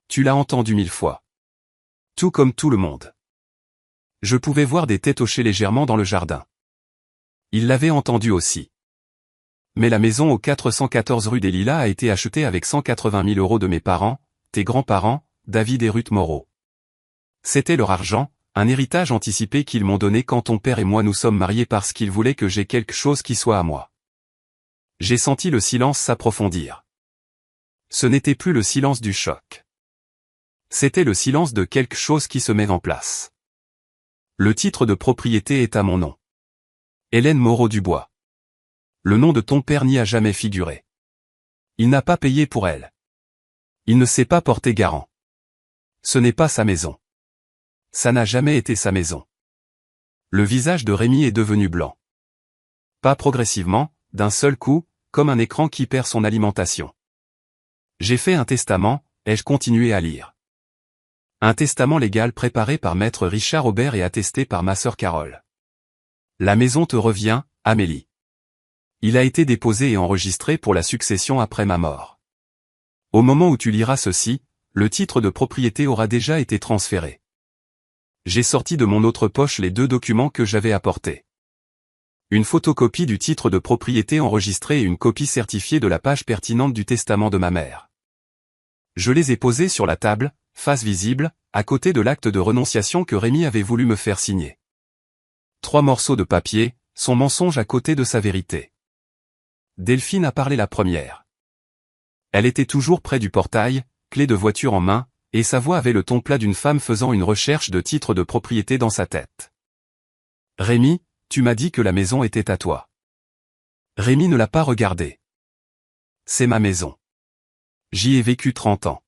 Tu l'as entendu 1000 fois. Tout comme tout le monde. Je pouvais voir des têtes hocher légèrement dans le jardin. Il l'avait entendu aussi. Mais la maison au 414 rue des Lilas a été achetée avec 180 000 € de mes parents, tes grands-parents, David et Ruth Moreau. C'était leur argent, un héritage anticipé qu'ils m'ont donné quand ton père et moi nous sommes mariés parce qu'ils voulaient que j'aie quelque chose qui soit à moi. J'ai senti le silence s'approfondir. Ce n'était plus le silence du choc. C'était le silence de quelque chose qui se met en place. Le titre de propriété est à mon nom. Hélène Moreau-Dubois. Le nom de ton père n'y a jamais figuré. Il n'a pas payé pour elle. Il ne s'est pas porté garant. Ce n'est pas sa maison. Ça n'a jamais été sa maison. Le visage de Rémi est devenu blanc. Pas progressivement, d'un seul coup, comme un écran qui perd son alimentation. J'ai fait un testament, ai-je continué à lire. Un testament légal préparé par maître Richard Aubert et attesté par ma sœur Carole. La maison te revient, Amélie. Il a été déposé et enregistré pour la succession après ma mort. Au moment où tu liras ceci, le titre de propriété aura déjà été transféré. J'ai sorti de mon autre poche les 2 documents que j'avais apportés. Une photocopie du titre de propriété enregistré et une copie certifiée de la page pertinente du testament de ma mère. Je les ai posés sur la table, face visible, à côté de l'acte de renonciation que Rémi avait voulu me faire signer. 3 morceaux de papier, son mensonge à côté de sa vérité. Delphine a parlé la première. Elle était toujours près du portail, clé de voiture en main, et sa voix avait le ton plat d'une femme faisant une recherche de titre de propriété dans sa tête. Rémi, tu m'as dit que la maison était à toi. Rémi ne l'a pas regardé. C'est ma maison. J'y ai vécu 30 ans.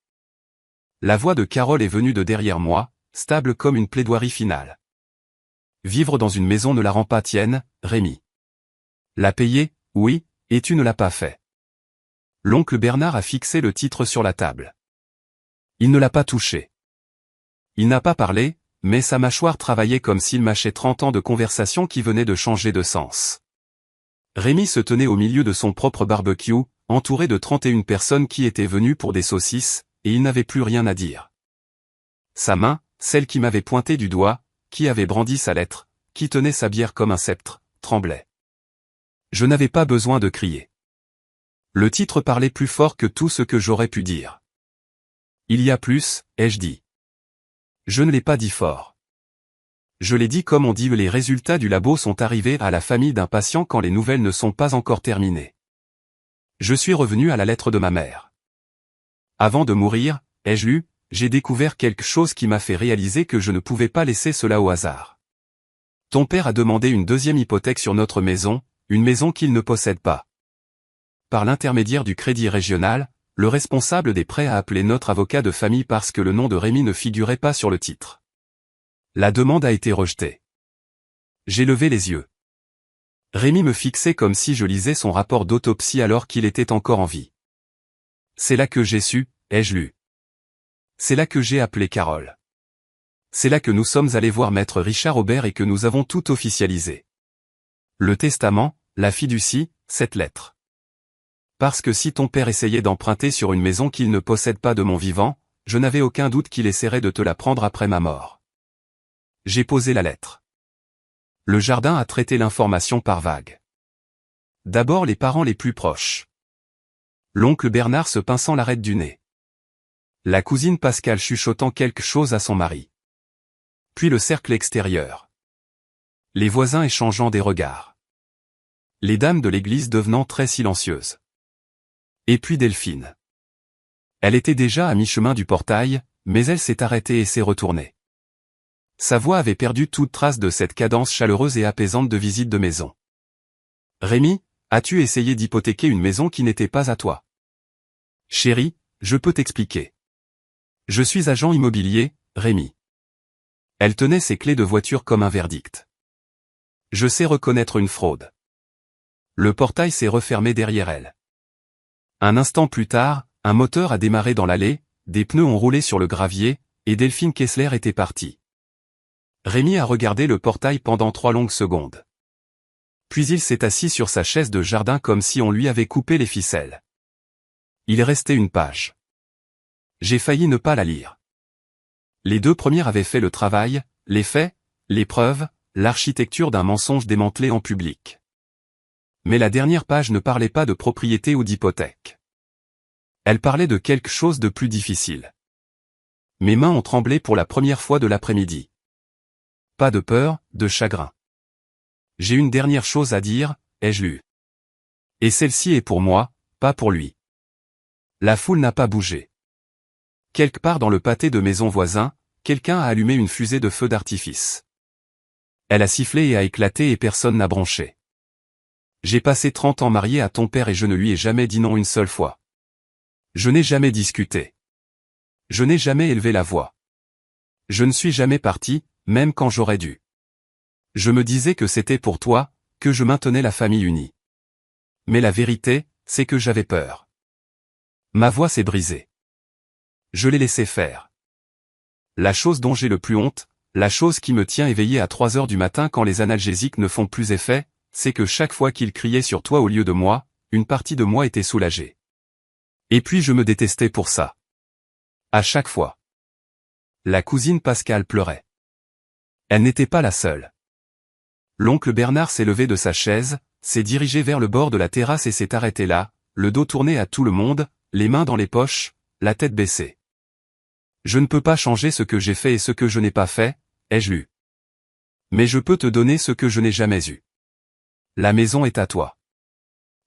La voix de Carole est venue de derrière moi, stable comme une plaidoirie finale. Vivre dans une maison ne la rend pas tienne, Rémi. La payer, oui, et tu ne l'as pas fait. L'oncle Bernard a fixé le titre sur la table. Il ne l'a pas touché. Il n'a pas parlé, mais sa mâchoire travaillait comme s'il mâchait 30 ans de conversation qui venaient de changer de sens. Rémi se tenait au milieu de son propre barbecue, entouré de 31 personnes qui étaient venues pour des saucisses, et il n'avait plus rien à dire. Sa main, celle qui m'avait pointé du doigt, qui avait brandi sa lettre, qui tenait sa bière comme un sceptre, tremblait. Je n'avais pas besoin de crier. Le titre parlait plus fort que tout ce que j'aurais pu dire. Il y a plus, ai-je dit. Je ne l'ai pas dit fort. Je l'ai dit comme on dit, les résultats du labo sont arrivés à la famille d'un patient quand les nouvelles ne sont pas encore terminées. Je suis revenu à la lettre de ma mère. Avant de mourir, ai-je lu, j'ai découvert quelque chose qui m'a fait réaliser que je ne pouvais pas laisser cela au hasard. Ton père a demandé une deuxième hypothèque sur notre maison, une maison qu'il ne possède pas. Par l'intermédiaire du Crédit Régional, le responsable des prêts a appelé notre avocat de famille parce que le nom de Rémi ne figurait pas sur le titre. La demande a été rejetée. J'ai levé les yeux. Rémi me fixait comme si je lisais son rapport d'autopsie alors qu'il était encore en vie. C'est là que j'ai su, ai-je lu. C'est là que j'ai appelé Carole. C'est là que nous sommes allés voir maître Richard Aubert et que nous avons tout officialisé. Le testament, la fiducie, cette lettre. Parce que si ton père essayait d'emprunter sur une maison qu'il ne possède pas de mon vivant, je n'avais aucun doute qu'il essaierait de te la prendre après ma mort. J'ai posé la lettre. Le jardin a traité l'information par vagues. D'abord les parents les plus proches. L'oncle Bernard se pinçant l'arête du nez. La cousine Pascale chuchotant quelque chose à son mari. Puis le cercle extérieur. Les voisins échangeant des regards. Les dames de l'église devenant très silencieuses. Et puis Delphine. Elle était déjà à mi-chemin du portail, mais elle s'est arrêtée et s'est retournée. Sa voix avait perdu toute trace de cette cadence chaleureuse et apaisante de visite de maison. Rémi, as-tu essayé d'hypothéquer une maison qui n'était pas à toi? Chérie, je peux t'expliquer. Je suis agent immobilier, Rémi. Elle tenait ses clés de voiture comme un verdict. Je sais reconnaître une fraude. Le portail s'est refermé derrière elle. Un instant plus tard, un moteur a démarré dans l'allée, des pneus ont roulé sur le gravier, et Delphine Kessler était partie. Rémi a regardé le portail pendant 3 longues secondes. Puis il s'est assis sur sa chaise de jardin comme si on lui avait coupé les ficelles. Il restait une page. J'ai failli ne pas la lire. Les 2 premières avaient fait le travail, les faits, les preuves, l'architecture d'un mensonge démantelé en public. Mais la dernière page ne parlait pas de propriété ou d'hypothèque. Elle parlait de quelque chose de plus difficile. Mes mains ont tremblé pour la première fois de l'après-midi. Pas de peur, de chagrin. J'ai une dernière chose à dire, ai-je lu. Et celle-ci est pour moi, pas pour lui. La foule n'a pas bougé. Quelque part dans le pâté de maisons voisins, quelqu'un a allumé une fusée de feu d'artifice. Elle a sifflé et a éclaté et personne n'a bronché. J'ai passé 30 ans marié à ton père et je ne lui ai jamais dit non une seule fois. Je n'ai jamais discuté. Je n'ai jamais élevé la voix. Je ne suis jamais parti, même quand j'aurais dû. Je me disais que c'était pour toi, que je maintenais la famille unie. Mais la vérité, c'est que j'avais peur. Ma voix s'est brisée. Je l'ai laissé faire. La chose dont j'ai le plus honte, la chose qui me tient éveillé à 3 heures du matin quand les analgésiques ne font plus effet, c'est que chaque fois qu'il criait sur toi au lieu de moi, une partie de moi était soulagée. Et puis je me détestais pour ça. À chaque fois. La cousine Pascale pleurait. Elle n'était pas la seule. L'oncle Bernard s'est levé de sa chaise, s'est dirigé vers le bord de la terrasse et s'est arrêté là, le dos tourné à tout le monde, les mains dans les poches, la tête baissée. Je ne peux pas changer ce que j'ai fait et ce que je n'ai pas fait, ai-je lu. Mais je peux te donner ce que je n'ai jamais eu. La maison est à toi.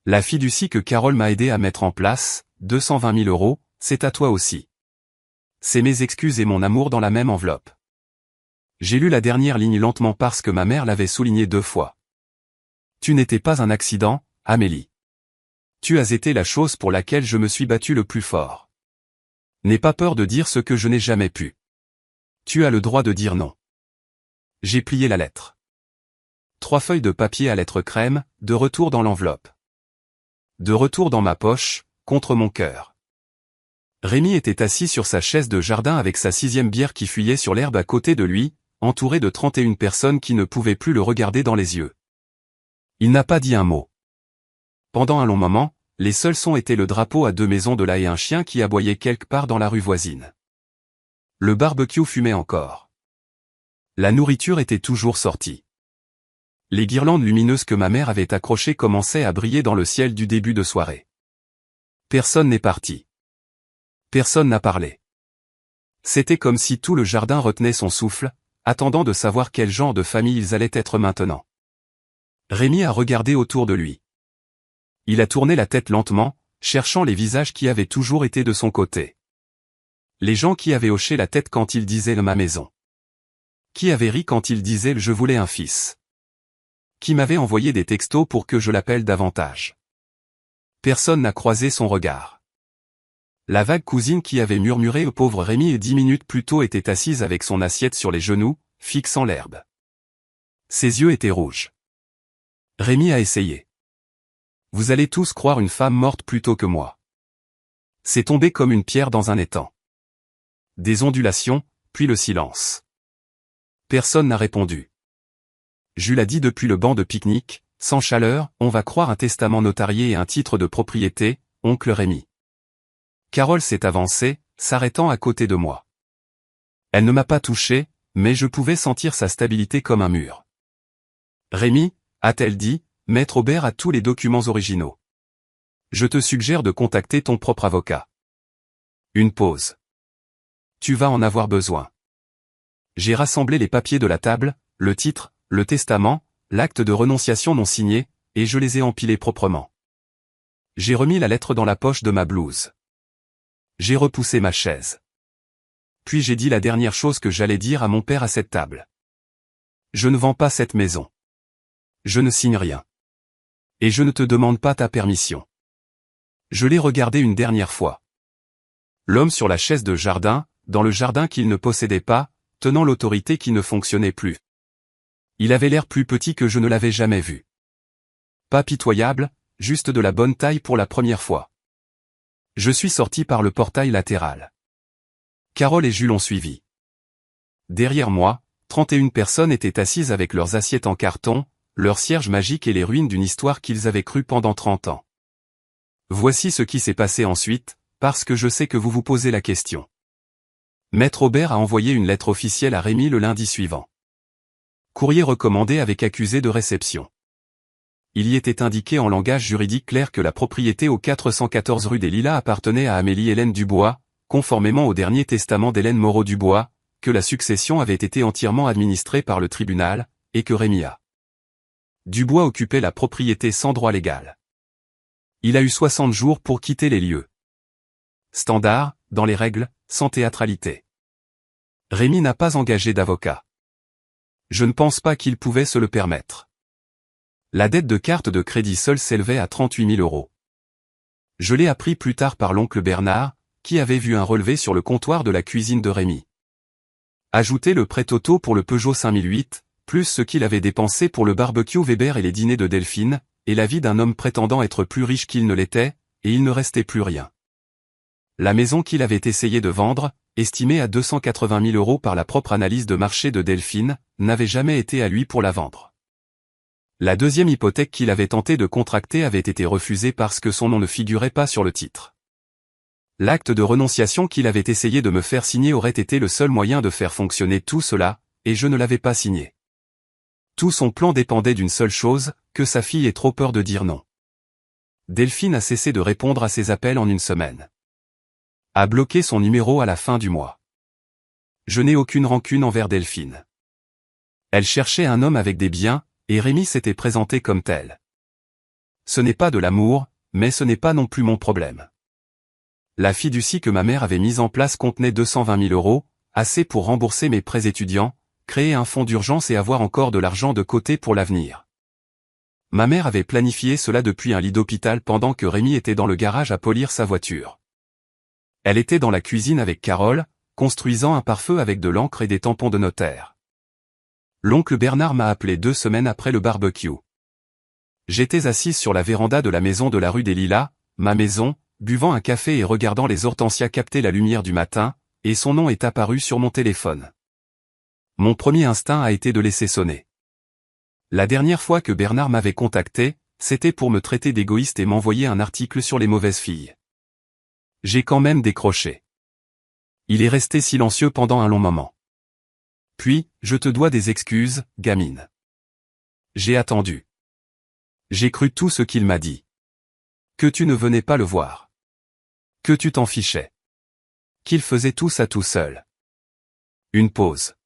La fiducie que Carole m'a aidé à mettre en place, 220 000 €, c'est à toi aussi. C'est mes excuses et mon amour dans la même enveloppe. J'ai lu la dernière ligne lentement parce que ma mère l'avait souligné 2 fois. Tu n'étais pas un accident, Amélie. Tu as été la chose pour laquelle je me suis battu le plus fort. N'aie pas peur de dire ce que je n'ai jamais pu. Tu as le droit de dire non. J'ai plié la lettre. 3 feuilles de papier à lettres crème, de retour dans l'enveloppe. De retour dans ma poche, contre mon cœur. Rémi était assis sur sa chaise de jardin avec sa 6e bière qui fuyait sur l'herbe à côté de lui, entouré de 31 personnes qui ne pouvaient plus le regarder dans les yeux. Il n'a pas dit un mot. Pendant un long moment, les seuls sons étaient le drapeau à 2 maisons de là et un chien qui aboyait quelque part dans la rue voisine. Le barbecue fumait encore. La nourriture était toujours sortie. Les guirlandes lumineuses que ma mère avait accrochées commençaient à briller dans le ciel du début de soirée. Personne n'est parti. Personne n'a parlé. C'était comme si tout le jardin retenait son souffle, attendant de savoir quel genre de famille ils allaient être maintenant. Rémi a regardé autour de lui. Il a tourné la tête lentement, cherchant les visages qui avaient toujours été de son côté. Les gens qui avaient hoché la tête quand il disait ma maison. Qui avait ri quand il disait je voulais un fils. Qui m'avait envoyé des textos pour que je l'appelle davantage. Personne n'a croisé son regard. La vague cousine qui avait murmuré au pauvre Rémi et 10 minutes plus tôt était assise avec son assiette sur les genoux, fixant l'herbe. Ses yeux étaient rouges. Rémi a essayé. Vous allez tous croire une femme morte plutôt que moi. C'est tombé comme une pierre dans un étang. Des ondulations, puis le silence. Personne n'a répondu. Jules a dit depuis le banc de pique-nique, sans chaleur, on va croire un testament notarié et un titre de propriété, oncle Rémi. Carole s'est avancée, s'arrêtant à côté de moi. Elle ne m'a pas touché, mais je pouvais sentir sa stabilité comme un mur. Rémi, a-t-elle dit, Maître Aubert a tous les documents originaux. Je te suggère de contacter ton propre avocat. Une pause. Tu vas en avoir besoin. J'ai rassemblé les papiers de la table, le titre, le testament, l'acte de renonciation non signé, et je les ai empilés proprement. J'ai remis la lettre dans la poche de ma blouse. J'ai repoussé ma chaise. Puis j'ai dit la dernière chose que j'allais dire à mon père à cette table. Je ne vends pas cette maison. Je ne signe rien. Et je ne te demande pas ta permission. Je l'ai regardé une dernière fois. L'homme sur la chaise de jardin, dans le jardin qu'il ne possédait pas, tenant l'autorité qui ne fonctionnait plus. Il avait l'air plus petit que je ne l'avais jamais vu. Pas pitoyable, juste de la bonne taille pour la première fois. Je suis sorti par le portail latéral. Carole et Jules ont suivi. Derrière moi, 31 personnes étaient assises avec leurs assiettes en carton, leurs cierges magiques et les ruines d'une histoire qu'ils avaient crue pendant 30 ans. Voici ce qui s'est passé ensuite, parce que je sais que vous vous posez la question. Maître Aubert a envoyé une lettre officielle à Rémi le lundi suivant. Courrier recommandé avec accusé de réception. Il y était indiqué en langage juridique clair que la propriété au 414 rue des Lilas appartenait à Amélie-Hélène Dubois, conformément au dernier testament d'Hélène Moreau-Dubois, que la succession avait été entièrement administrée par le tribunal, et que Rémi A. Dubois occupait la propriété sans droit légal. Il a eu 60 jours pour quitter les lieux. Standard, dans les règles, sans théâtralité. Rémi n'a pas engagé d'avocat. Je ne pense pas qu'il pouvait se le permettre. La dette de carte de crédit seule s'élevait à 38 000 €. Je l'ai appris plus tard par l'oncle Bernard, qui avait vu un relevé sur le comptoir de la cuisine de Rémi. Ajoutez le prêt Toto pour le Peugeot 5008, plus ce qu'il avait dépensé pour le barbecue Weber et les dîners de Delphine, et la vie d'un homme prétendant être plus riche qu'il ne l'était, et il ne restait plus rien. La maison qu'il avait essayé de vendre, estimée à 280 000 € par la propre analyse de marché de Delphine, n'avait jamais été à lui pour la vendre. La deuxième hypothèque qu'il avait tenté de contracter avait été refusée parce que son nom ne figurait pas sur le titre. L'acte de renonciation qu'il avait essayé de me faire signer aurait été le seul moyen de faire fonctionner tout cela, et je ne l'avais pas signé. Tout son plan dépendait d'une seule chose, que sa fille ait trop peur de dire non. Delphine a cessé de répondre à ses appels en une semaine. A bloqué son numéro à la fin du mois. Je n'ai aucune rancune envers Delphine. Elle cherchait un homme avec des biens, et Rémi s'était présenté comme tel. Ce n'est pas de l'amour, mais ce n'est pas non plus mon problème. La fiducie que ma mère avait mise en place contenait 220 000 €, assez pour rembourser mes prêts étudiants, créer un fonds d'urgence et avoir encore de l'argent de côté pour l'avenir. Ma mère avait planifié cela depuis un lit d'hôpital pendant que Rémi était dans le garage à polir sa voiture. Elle était dans la cuisine avec Carole, construisant un pare-feu avec de l'encre et des tampons de notaire. L'oncle Bernard m'a appelé 2 semaines après le barbecue. J'étais assise sur la véranda de la maison de la rue des Lilas, ma maison, buvant un café et regardant les hortensias capter la lumière du matin, et son nom est apparu sur mon téléphone. Mon premier instinct a été de laisser sonner. La dernière fois que Bernard m'avait contacté, c'était pour me traiter d'égoïste et m'envoyer un article sur les mauvaises filles. J'ai quand même décroché. Il est resté silencieux pendant un long moment. Puis, je te dois des excuses, gamine. J'ai attendu. J'ai cru tout ce qu'il m'a dit. Que tu ne venais pas le voir. Que tu t'en fichais. Qu'il faisait tout ça tout seul. Une pause.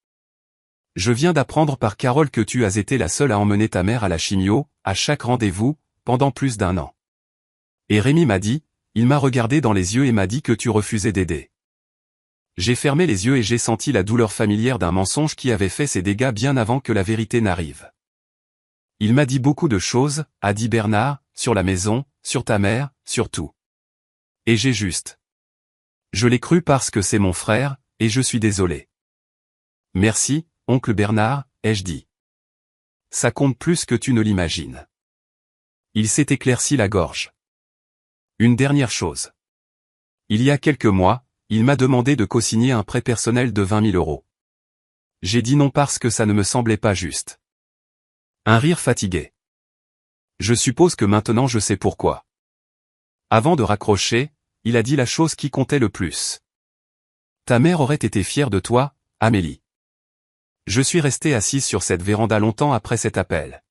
Je viens d'apprendre par Carole que tu as été la seule à emmener ta mère à la chimio, à chaque rendez-vous, pendant plus d'1 an. Et Rémi m'a dit, il m'a regardé dans les yeux et m'a dit que tu refusais d'aider. J'ai fermé les yeux et j'ai senti la douleur familière d'un mensonge qui avait fait ses dégâts bien avant que la vérité n'arrive. Il m'a dit beaucoup de choses, a dit Bernard, sur la maison, sur ta mère, sur tout. Et j'ai juste. Je l'ai cru parce que c'est mon frère, et je suis désolé. Merci, oncle Bernard, ai-je dit. Ça compte plus que tu ne l'imagines. Il s'est éclairci la gorge. Une dernière chose. Il y a quelques mois, il m'a demandé de co-signer un prêt personnel de 20 000 €. J'ai dit non parce que ça ne me semblait pas juste. Un rire fatigué. Je suppose que maintenant je sais pourquoi. Avant de raccrocher, il a dit la chose qui comptait le plus. Ta mère aurait été fière de toi, Amélie. Je suis resté assise sur cette véranda longtemps après cet appel.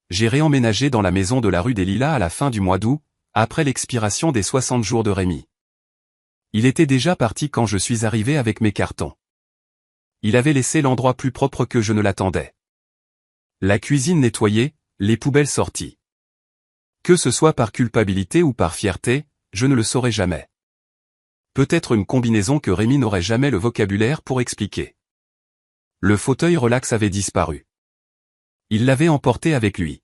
J'ai réemménagé dans la maison de la rue des Lilas à la fin du mois d'août, après l'expiration des 60 jours de Rémi. Il était déjà parti quand je suis arrivé avec mes cartons. Il avait laissé l'endroit plus propre que je ne l'attendais. La cuisine nettoyée, les poubelles sorties. Que ce soit par culpabilité ou par fierté, je ne le saurais jamais. Peut-être une combinaison que Rémi n'aurait jamais le vocabulaire pour expliquer. Le fauteuil relax avait disparu. Il l'avait emporté avec lui.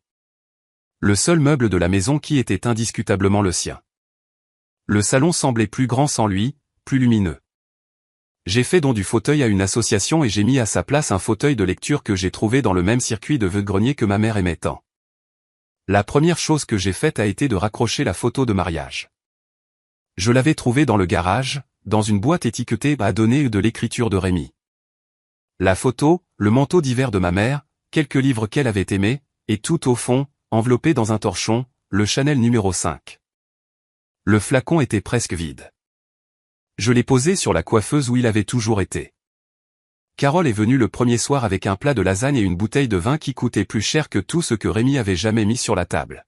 Le seul meuble de la maison qui était indiscutablement le sien. Le salon semblait plus grand sans lui, plus lumineux. J'ai fait don du fauteuil à une association et j'ai mis à sa place un fauteuil de lecture que j'ai trouvé dans le même circuit de vide-grenier que ma mère aimait tant. La première chose que j'ai faite a été de raccrocher la photo de mariage. Je l'avais trouvée dans le garage, dans une boîte étiquetée à donner de l'écriture de Rémi. La photo, le manteau d'hiver de ma mère, quelques livres qu'elle avait aimés, et tout au fond, enveloppé dans un torchon, le Chanel numéro 5. Le flacon était presque vide. Je l'ai posé sur la coiffeuse où il avait toujours été. Carole est venue le premier soir avec un plat de lasagne et une bouteille de vin qui coûtait plus cher que tout ce que Rémi avait jamais mis sur la table.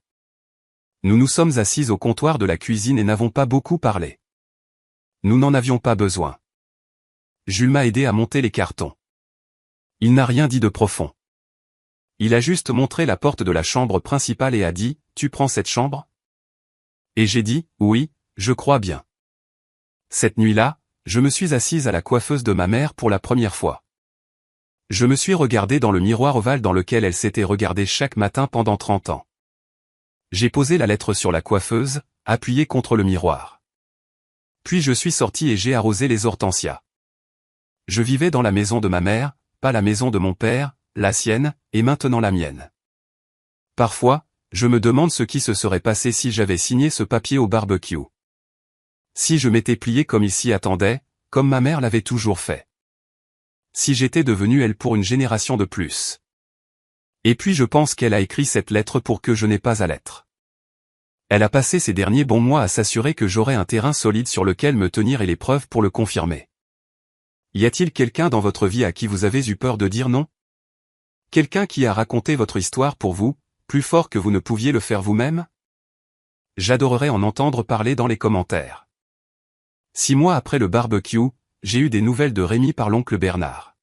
Nous nous sommes assis au comptoir de la cuisine et n'avons pas beaucoup parlé. Nous n'en avions pas besoin. Jules m'a aidé à monter les cartons. Il n'a rien dit de profond. Il a juste montré la porte de la chambre principale et a dit, « Tu prends cette chambre ?» Et j'ai dit, « Oui, je crois bien. » Cette nuit-là, je me suis assise à la coiffeuse de ma mère pour la première fois. Je me suis regardé dans le miroir ovale dans lequel elle s'était regardée chaque matin pendant 30 ans. J'ai posé la lettre sur la coiffeuse, appuyée contre le miroir. Puis je suis sorti et j'ai arrosé les hortensias. Je vivais dans la maison de ma mère, pas la maison de mon père, la sienne, et maintenant la mienne. Parfois, je me demande ce qui se serait passé si j'avais signé ce papier au barbecue. Si je m'étais plié comme il s'y attendait, comme ma mère l'avait toujours fait. Si j'étais devenu elle pour une génération de plus. Et puis je pense qu'elle a écrit cette lettre pour que je n'ai pas à l'être. Elle a passé ces derniers bons mois à s'assurer que j'aurais un terrain solide sur lequel me tenir et les preuves pour le confirmer. Y a-t-il quelqu'un dans votre vie à qui vous avez eu peur de dire non? Quelqu'un qui a raconté votre histoire pour vous, plus fort que vous ne pouviez le faire vous-même? J'adorerais en entendre parler dans les commentaires. 6 mois après le barbecue, j'ai eu des nouvelles de Rémi par l'oncle Bernard.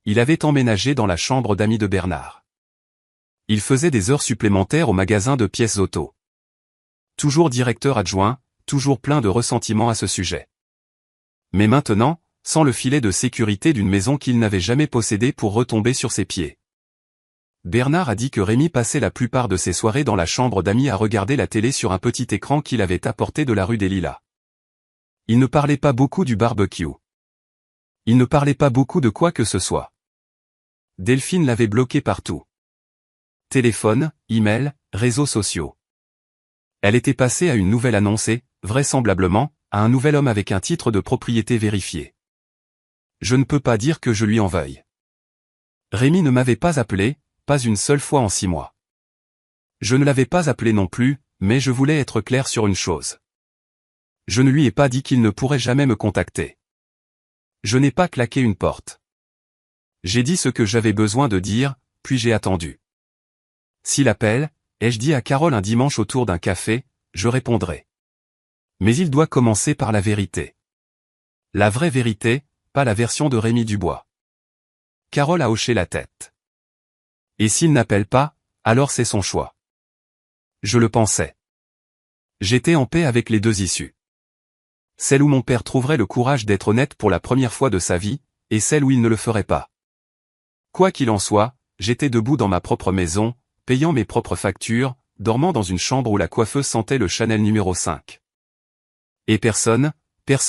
Il avait emménagé dans la chambre d'amis de Bernard. Il faisait des heures supplémentaires au magasin de pièces auto. Toujours directeur adjoint, toujours plein de ressentiments à ce sujet. Mais maintenant, sans le filet de sécurité d'une maison qu'il n'avait jamais possédée pour retomber sur ses pieds. Bernard a dit que Rémi passait la plupart de ses soirées dans la chambre d'amis à regarder la télé sur un petit écran qu'il avait apporté de la rue des Lilas. Il ne parlait pas beaucoup du barbecue. Il ne parlait pas beaucoup de quoi que ce soit. Delphine l'avait bloqué partout. Téléphone, email, réseaux sociaux. Elle était passée à une nouvelle annonce et, vraisemblablement, à un nouvel homme avec un titre de propriété vérifié. Je ne peux pas dire que je lui en veuille. Rémi ne m'avait pas appelé, pas une seule fois en 6 mois. Je ne l'avais pas appelé non plus, mais je voulais être clair sur une chose. Je ne lui ai pas dit qu'il ne pourrait jamais me contacter. Je n'ai pas claqué une porte. J'ai dit ce que j'avais besoin de dire, puis j'ai attendu. S'il appelle, ai-je dit à Carole un dimanche autour d'un café, je répondrai. Mais il doit commencer par la vérité. La vraie vérité, pas la version de Rémi Dubois. Carole a hoché la tête. Et s'il n'appelle pas, alors c'est son choix. Je le pensais. J'étais en paix avec les deux issues. Celle où mon père trouverait le courage d'être honnête pour la première fois de sa vie, et celle où il ne le ferait pas. Quoi qu'il en soit, j'étais debout dans ma propre maison, payant mes propres factures, dormant dans une chambre où la coiffeuse sentait le Chanel numéro 5. Et personne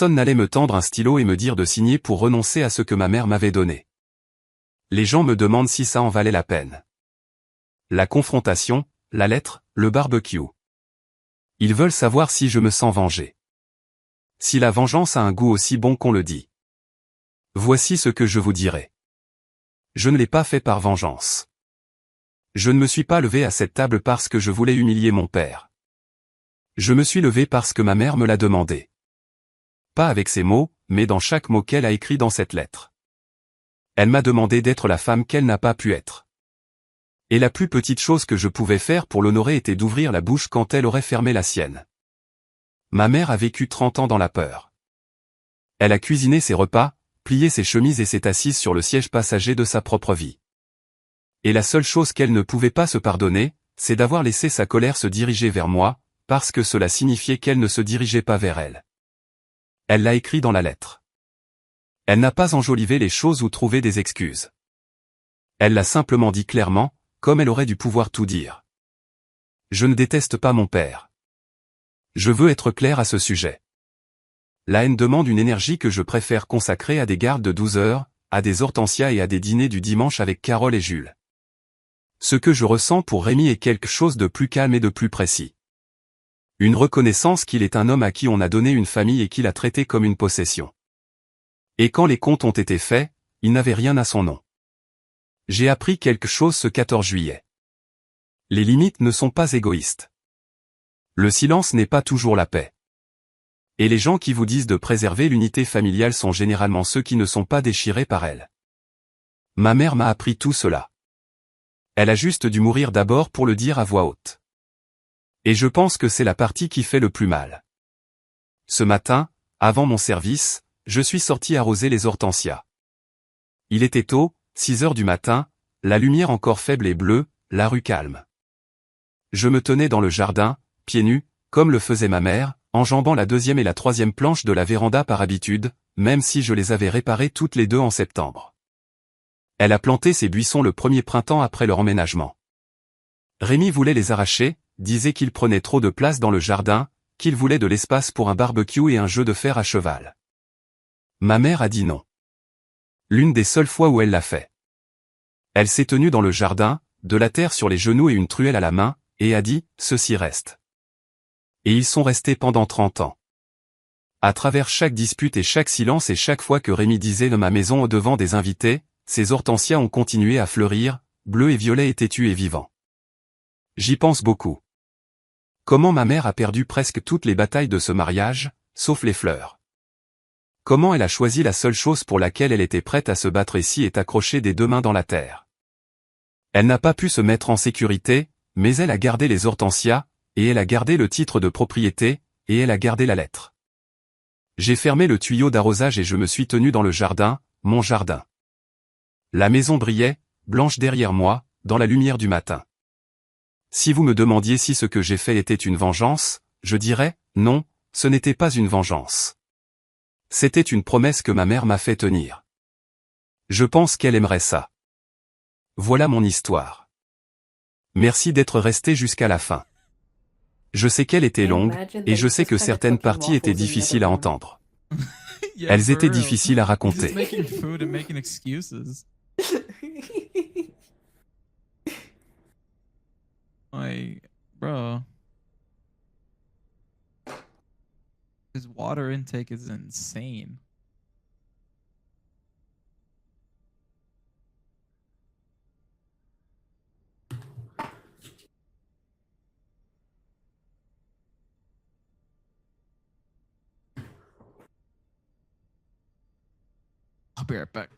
n'allait me tendre un stylo et me dire de signer pour renoncer à ce que ma mère m'avait donné. Les gens me demandent si ça en valait la peine. La confrontation, la lettre, le barbecue. Ils veulent savoir si je me sens vengé. Si la vengeance a un goût aussi bon qu'on le dit. Voici ce que je vous dirai. Je ne l'ai pas fait par vengeance. Je ne me suis pas levé à cette table parce que je voulais humilier mon père. Je me suis levé parce que ma mère me l'a demandé. Pas avec ces mots, mais dans chaque mot qu'elle a écrit dans cette lettre. Elle m'a demandé d'être la femme qu'elle n'a pas pu être. Et la plus petite chose que je pouvais faire pour l'honorer était d'ouvrir la bouche quand elle aurait fermé la sienne. Ma mère a vécu 30 ans dans la peur. Elle a cuisiné ses repas, plié ses chemises et s'est assise sur le siège passager de sa propre vie. Et la seule chose qu'elle ne pouvait pas se pardonner, c'est d'avoir laissé sa colère se diriger vers moi, parce que cela signifiait qu'elle ne se dirigeait pas vers elle. Elle l'a écrit dans la lettre. Elle n'a pas enjolivé les choses ou trouvé des excuses. Elle l'a simplement dit clairement, comme elle aurait dû pouvoir tout dire. Je ne déteste pas mon père. Je veux être clair à ce sujet. La haine demande une énergie que je préfère consacrer à des gardes de 12 heures, à des hortensias et à des dîners du dimanche avec Carole et Jules. Ce que je ressens pour Rémi est quelque chose de plus calme et de plus précis. Une reconnaissance qu'il est un homme à qui on a donné une famille et qu'il a traité comme une possession. Et quand les comptes ont été faits, il n'avait rien à son nom. J'ai appris quelque chose ce 14 juillet. Les limites ne sont pas égoïstes. Le silence n'est pas toujours la paix. Et les gens qui vous disent de préserver l'unité familiale sont généralement ceux qui ne sont pas déchirés par elle. Ma mère m'a appris tout cela. Elle a juste dû mourir d'abord pour le dire à voix haute. Et je pense que c'est la partie qui fait le plus mal. Ce matin, avant mon service, je suis sorti arroser les hortensias. Il était tôt, 6 heures du matin, la lumière encore faible et bleue, la rue calme. Je me tenais dans le jardin, pieds nus, comme le faisait ma mère, enjambant la 2e et la 3e planche de la véranda par habitude, même si je les avais réparées toutes les deux en septembre. Elle a planté ses buissons le premier printemps après leur emménagement. Rémi voulait les arracher, disait qu'il prenait trop de place dans le jardin, qu'il voulait de l'espace pour un barbecue et un jeu de fer à cheval. Ma mère a dit non. L'une des seules fois où elle l'a fait. Elle s'est tenue dans le jardin, de la terre sur les genoux et une truelle à la main, et a dit, ceci reste. Et ils sont restés pendant 30 ans. À travers chaque dispute et chaque silence et chaque fois que Rémi disait de ma maison au-devant des invités, ces hortensias ont continué à fleurir, bleus et violets et têtus et vivants. J'y pense beaucoup. Comment ma mère a perdu presque toutes les batailles de ce mariage, sauf les fleurs. Comment elle a choisi la seule chose pour laquelle elle était prête à se battre ici est accrochée des deux mains dans la terre. Elle n'a pas pu se mettre en sécurité, mais elle a gardé les hortensias, et elle a gardé le titre de propriété, et elle a gardé la lettre. J'ai fermé le tuyau d'arrosage et je me suis tenu dans le jardin, mon jardin. La maison brillait, blanche derrière moi, dans la lumière du matin. Si vous me demandiez si ce que j'ai fait était une vengeance, je dirais, non, ce n'était pas une vengeance. C'était une promesse que ma mère m'a fait tenir. Je pense qu'elle aimerait ça. Voilà mon histoire. Merci d'être resté jusqu'à la fin. Je sais qu'elle était longue, et je sais que certaines parties étaient difficiles à entendre. Yeah, Elles for étaient real. difficiles à He's just raconter. making food and making excuses. Like, bro, his water intake is insane. I'll be right back.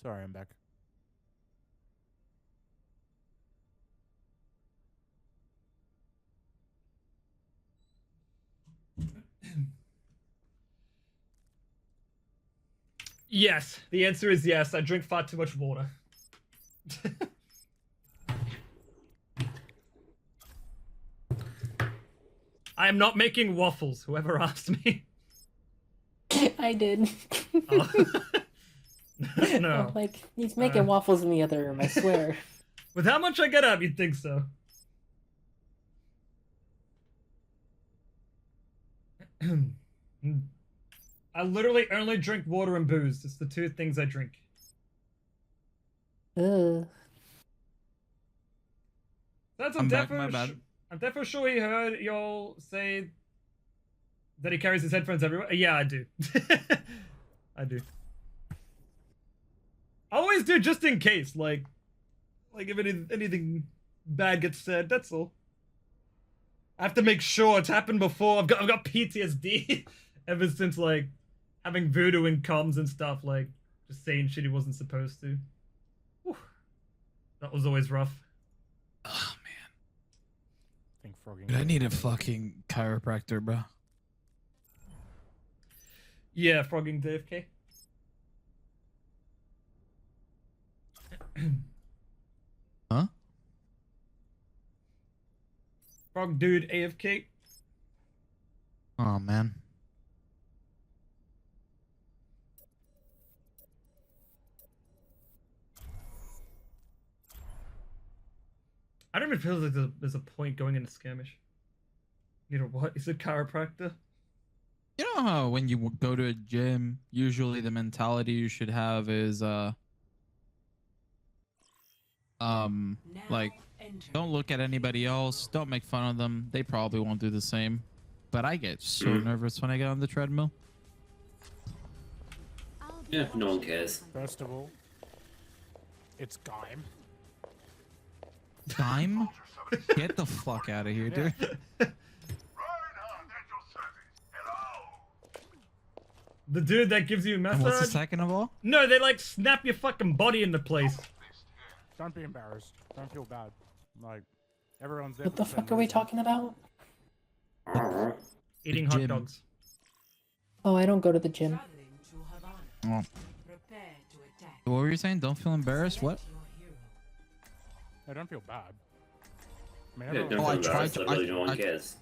Sorry, I'm back. Yes, the answer is yes. I drink far too much water. I am not making waffles, whoever asked me. I did. Oh. I'm No. like, he's making waffles in the other room, I swear. With how much I get up, you'd think so. I literally only drink water and booze. It's the two things I drink. Ugh. That's I'm back, my bad. I'm definitely sure he heard y'all say that he carries his headphones everywhere. Yeah, I do. I do. I always do just in case, like if anything bad gets said. That's all. I have to make sure it's happened before. I've got PTSD ever since like having voodoo in comms and stuff, like just saying shit he wasn't supposed to. Whew. That was always rough. Oh man, I think frogging. dude, I need a fucking chiropractor, bro. Yeah, frogging JFK. Huh? Frog dude AFK. Oh man. I don't even feel like there's a point going into skirmish. You know what? Is it chiropractor? You know how when you go to a gym, usually the mentality you should have is like don't look at anybody else, don't make fun of them. They probably won't do the same. But I get so nervous when I get on the treadmill. Yeah, no one cares. First of all, it's Gaim. Time? Get the fuck out of here, dude. The dude that gives you a And what's the massage? second of all? No, they like snap your fucking body into place. Don't be embarrassed. Don't feel bad. Like, everyone's there. What the fuck are we talking about? Eating hot Gym. dogs. Oh, I don't go to the gym. Oh. What were you saying? Don't feel embarrassed? What? I don't feel bad. I mean, Yeah, everyone- don't Oh, I feel tried embarrassed, to- literally no one I- cares.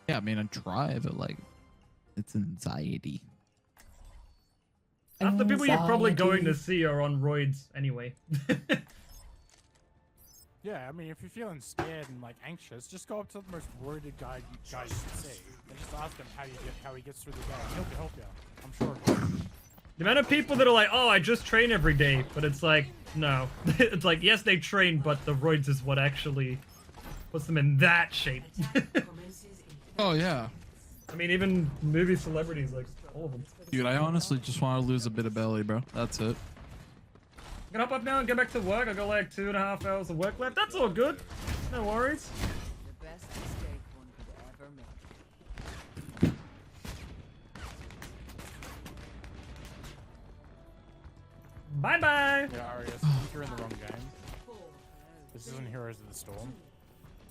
Yeah, I mean, I try, but like, it's anxiety. Half the people you're probably going to Anxiety. see are on roids anyway. Yeah, I mean, if you're feeling scared and like anxious, just go up to the most roided guy you can see and just ask him how he gets through the day. He'll help you. I'm sure. The amount of people that are like, oh, I just train every day, but it's like, no. It's like, yes, they train, but the roids is what actually puts them in that shape. Oh, yeah. I mean, even movie celebrities, like, all of them. Dude, I honestly just want to lose a bit of belly, bro. That's it. I can hop up now and get back to work. I got like 2.5 hours of work left. That's all good. No worries. The best mistake one could ever make. Bye-bye. Yeah, Arias, if you're in the wrong game. This isn't Heroes of the Storm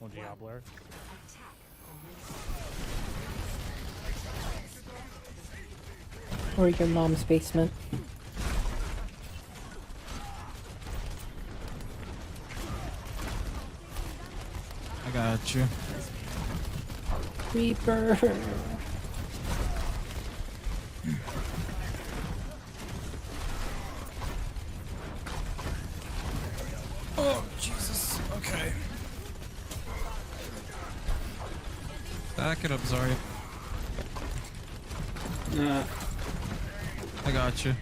or Diablo. Or your mom's basement. I got you. Reaper. Oh, Jesus. Okay. Back it up, Zarya. I got you.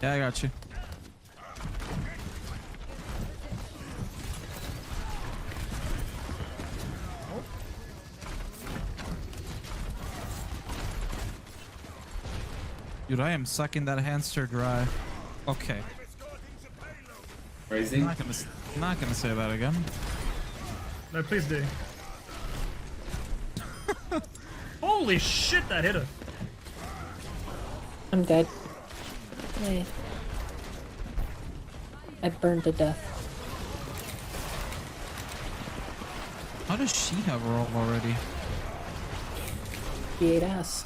Yeah, I got you. Dude, I am sucking that hamster dry. Okay. Crazy. Not gonna say that again. No, please do. Holy shit, that hit her. I'm dead. Hey. I burned to death. How does she have her all already? She ate ass.